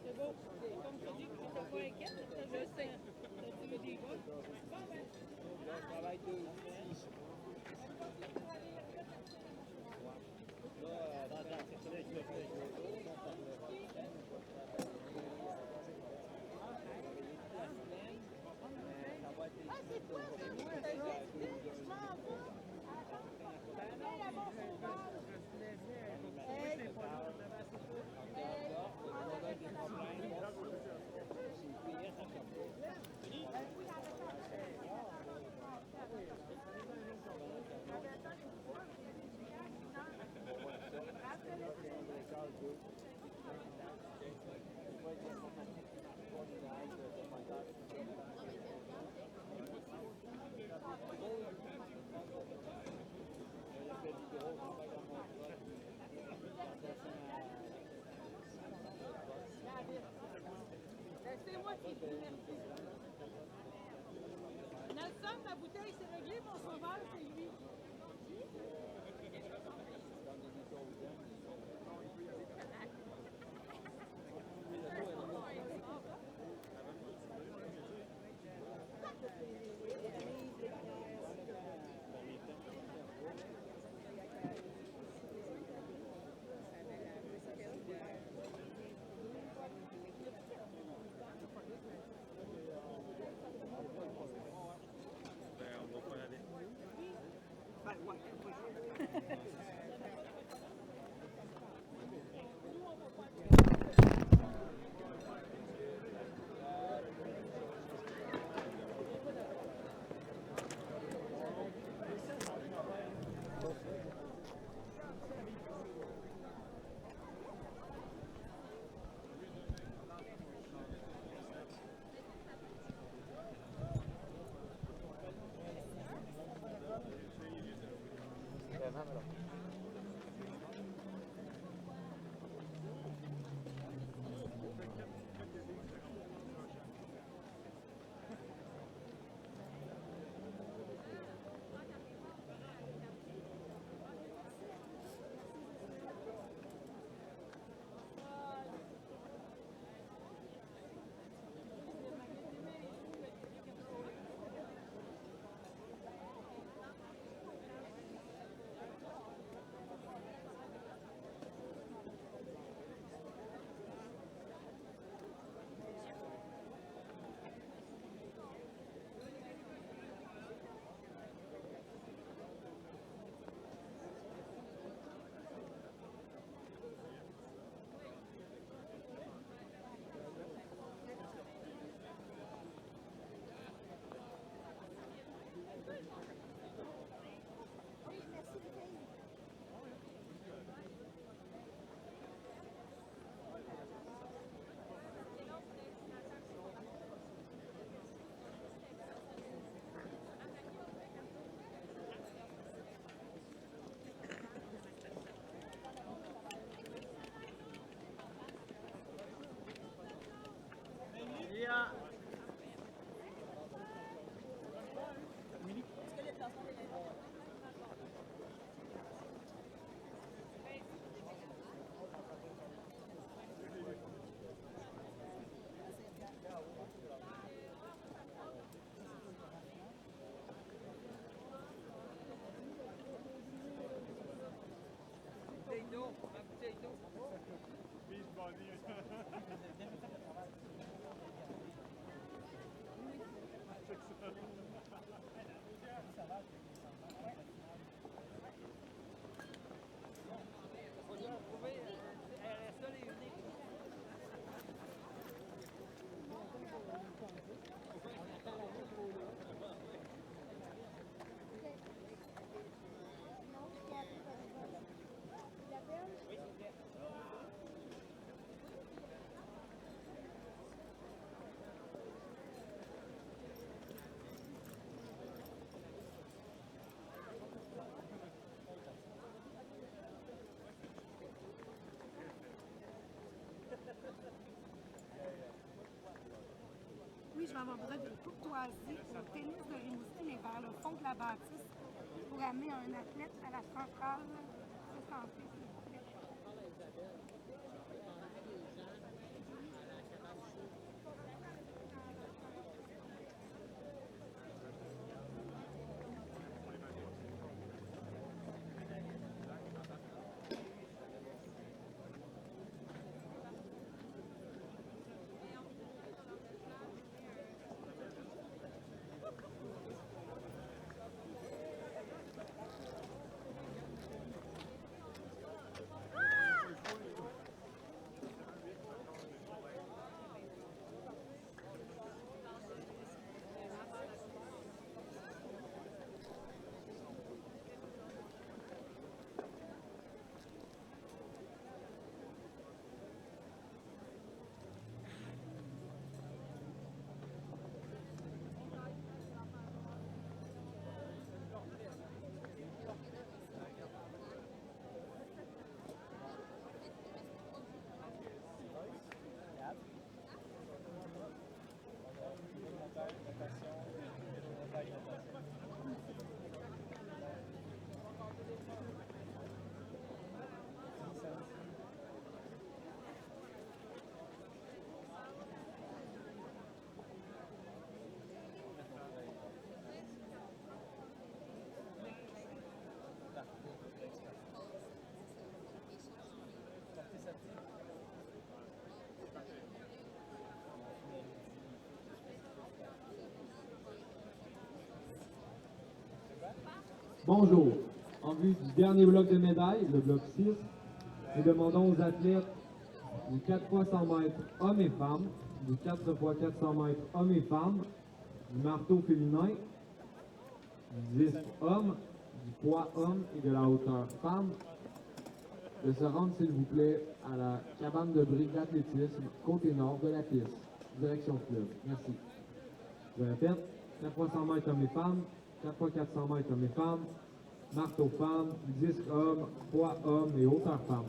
C'est beau. Comme tu dis que tu n'étais pas inquiète, je sais. Tu veux des gars? Je travaille 2 semaines. Là, dans la section avec le C'est moi qui vous remercie. Nelson, ma bouteille s'est réglée, mon sauveur, c'est lui. On va pas y aller. je vais avoir besoin d'une courtoisie au tennis de Rimouski, mais vers le fond de la bâtisse, pour amener un athlète à la centrale. C'est en fait, s'il vous plaît. Bonjour. En vue du dernier bloc de médailles, le bloc 6, nous demandons aux athlètes du 4 x 100 mètres hommes et femmes, du 4 x 400 mètres hommes et femmes, du marteau féminin, du disque homme, du poids homme et de la hauteur femme, de se rendre s'il vous plaît à la cabane de briques d'athlétisme côté nord de la piste, direction fleuve. Merci. Je répète, 4 x 100 mètres hommes et femmes, 4 x 400 mètres hommes et femmes, marteau femme, disque homme, poids homme et hauteur femme.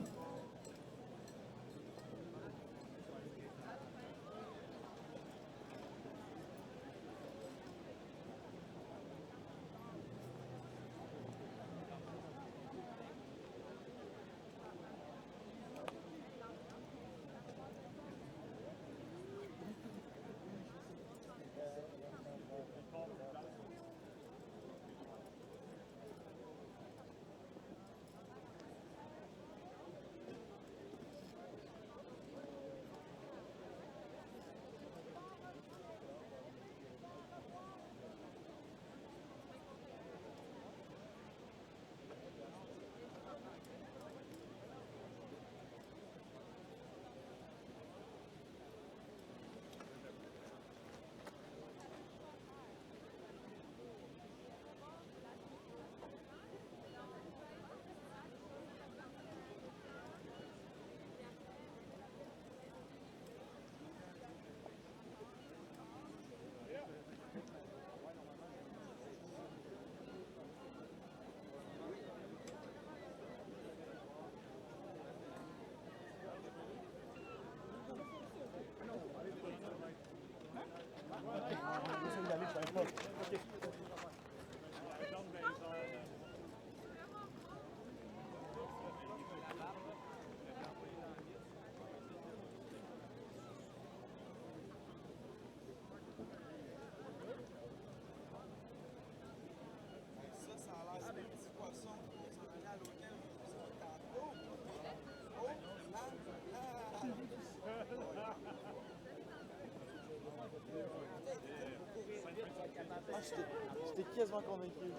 J'étais quasiment convaincu.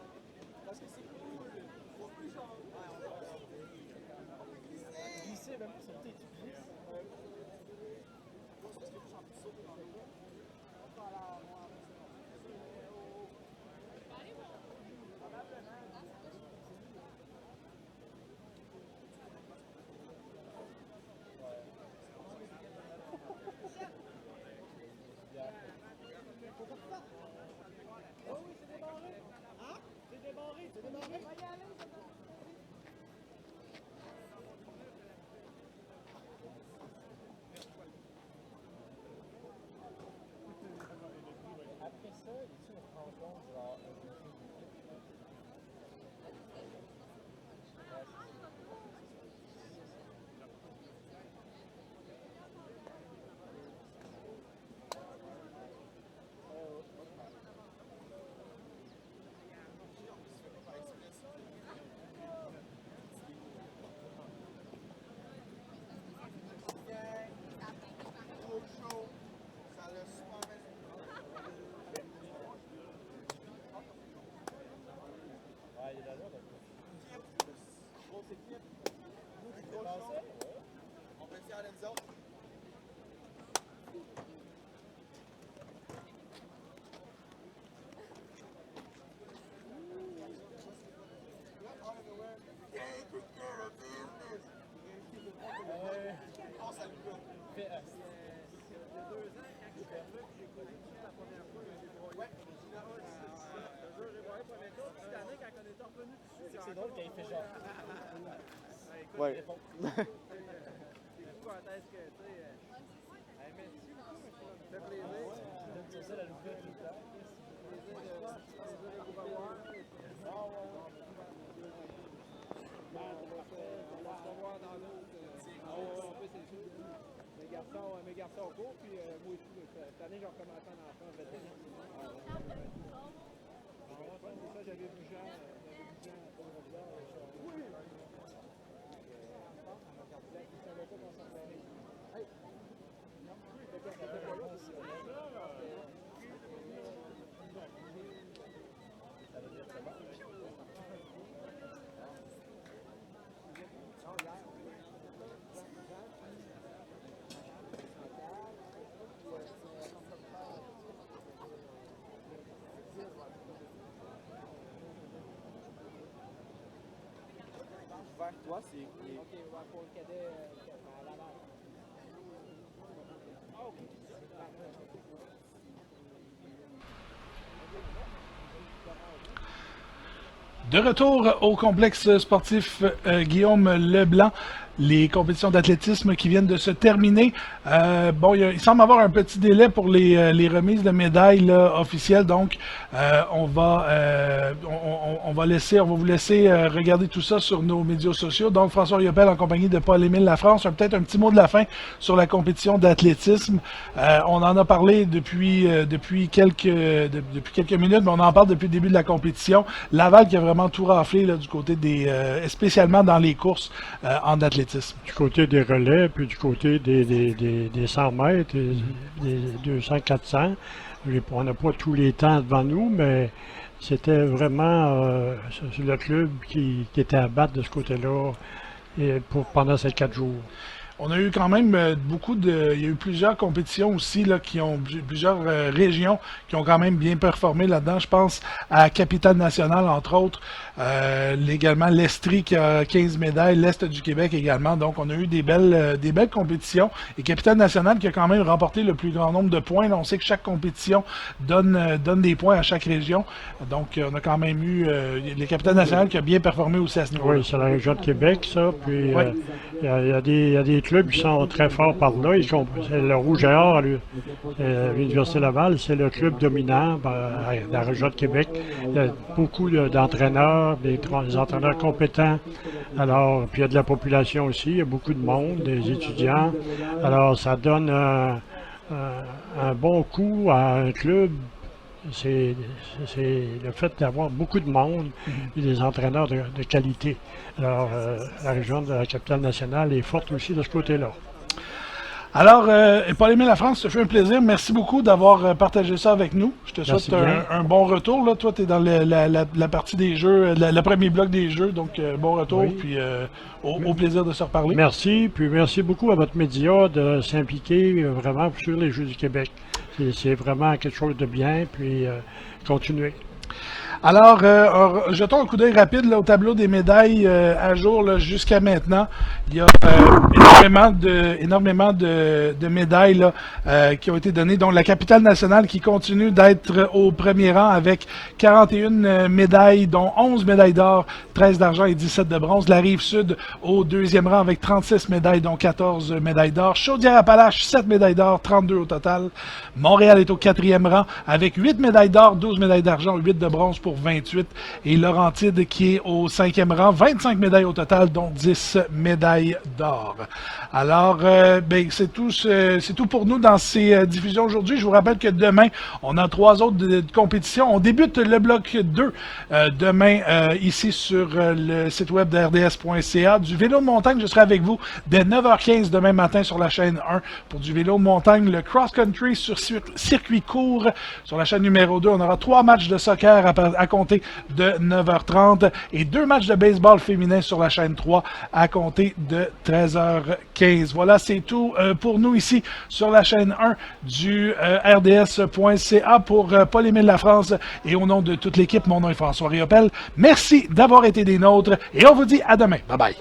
Parce que c'est plus genre. Glisser, même sur le thé, tu glisses. Parce que j'en ai sauté dans l'eau. C'est drôle quand il fait genre. Ouais. C'est ça la nouvelle. Mes garçons au cours, puis moi aussi, cette année, j'ai recommencé en enfant. C'est ça, j'avais vu Jean. Oui! Vers toi, c'est. Ok, pour le cadet à Laval. Ah, ok. De retour au complexe sportif Guillaume Leblanc, les compétitions d'athlétisme qui viennent de se terminer. Bon, il semble avoir un petit délai pour les remises de médailles là, officielles, donc on va vous laisser regarder tout ça sur nos médias sociaux. Donc François Riopel en compagnie de Paul-Émile Lafrance, peut-être un petit mot de la fin sur la compétition d'athlétisme. On en a parlé depuis quelques minutes, mais on en parle depuis le début de la compétition. Laval qui a vraiment tout raflé là, du côté spécialement dans les courses en athlétisme. Du côté des relais, puis du côté des 100 mètres, des 200-400. On n'a pas tous les temps devant nous, mais c'était vraiment le club qui était à battre de ce côté-là pendant ces 4 jours. On a eu quand même il y a eu plusieurs compétitions aussi, là, plusieurs régions qui ont quand même bien performé là-dedans. Je pense à Capitale Nationale, entre autres. Également l'Estrie qui a 15 médailles, l'Est du Québec également. Donc, on a eu des belles compétitions. Et Capitale Nationale qui a quand même remporté le plus grand nombre de points. Là, on sait que chaque compétition donne des points à chaque région. Donc, on a quand même eu les Capitale Nationale qui a bien performé aussi à ce niveau-là. Oui, c'est la région de Québec, ça. Puis, oui. Il y a des clubs qui sont très forts par là. C'est le Rouge et Or, l'Université Laval, c'est le club dominant dans la région de Québec. Il y a beaucoup d'entraîneurs, des entraîneurs compétents. Alors, puis il y a de la population aussi, il y a beaucoup de monde, des étudiants. Alors, ça donne un bon coup à un club. C'est le fait d'avoir beaucoup de monde et des entraîneurs de qualité. Alors, la région de la Capitale Nationale est forte aussi de ce côté-là. Alors, Paul-Émile Lafrance, ça fait un plaisir. Merci beaucoup d'avoir partagé ça avec nous. Je te souhaite un bon retour. Là. Toi, tu es dans la partie des jeux, le premier bloc des jeux. Donc, bon retour, oui. Puis au plaisir de se reparler. Merci, puis merci beaucoup à votre média de s'impliquer vraiment sur les Jeux du Québec. C'est vraiment quelque chose de bien, puis continuez. Alors, jetons un coup d'œil rapide là, au tableau des médailles à jour jusqu'à maintenant. Il y a énormément de médailles là, qui ont été données. Donc la capitale nationale qui continue d'être au premier rang avec 41 médailles, dont 11 médailles d'or, 13 d'argent et 17 de bronze. La Rive-Sud au deuxième rang avec 36 médailles, dont 14 médailles d'or. Chaudière-Appalaches, 7 médailles d'or, 32 au total. Montréal est au quatrième rang avec 8 médailles d'or, 12 médailles d'argent, 8 de bronze pour 28. Et Laurentide qui est au cinquième rang, 25 médailles au total, dont 10 médailles d'or. Alors, c'est tout pour nous dans ces diffusions aujourd'hui. Je vous rappelle que demain, on a 3 autres de compétitions. On débute le bloc 2 demain ici sur le site web de rds.ca. Du vélo de montagne, je serai avec vous dès 9h15 demain matin sur la chaîne 1 pour du vélo de montagne. Le cross-country sur circuit court sur la chaîne numéro 2. On aura 3 matchs de soccer à compter de 9h30 et 2 matchs de baseball féminin sur la chaîne 3 à compter de 13h15. Voilà, c'est tout pour nous ici sur la chaîne 1 du rds.ca pour Paul-Émile Lafrance et au nom de toute l'équipe, mon nom est François Riopel. Merci d'avoir été des nôtres et on vous dit à demain. Bye bye.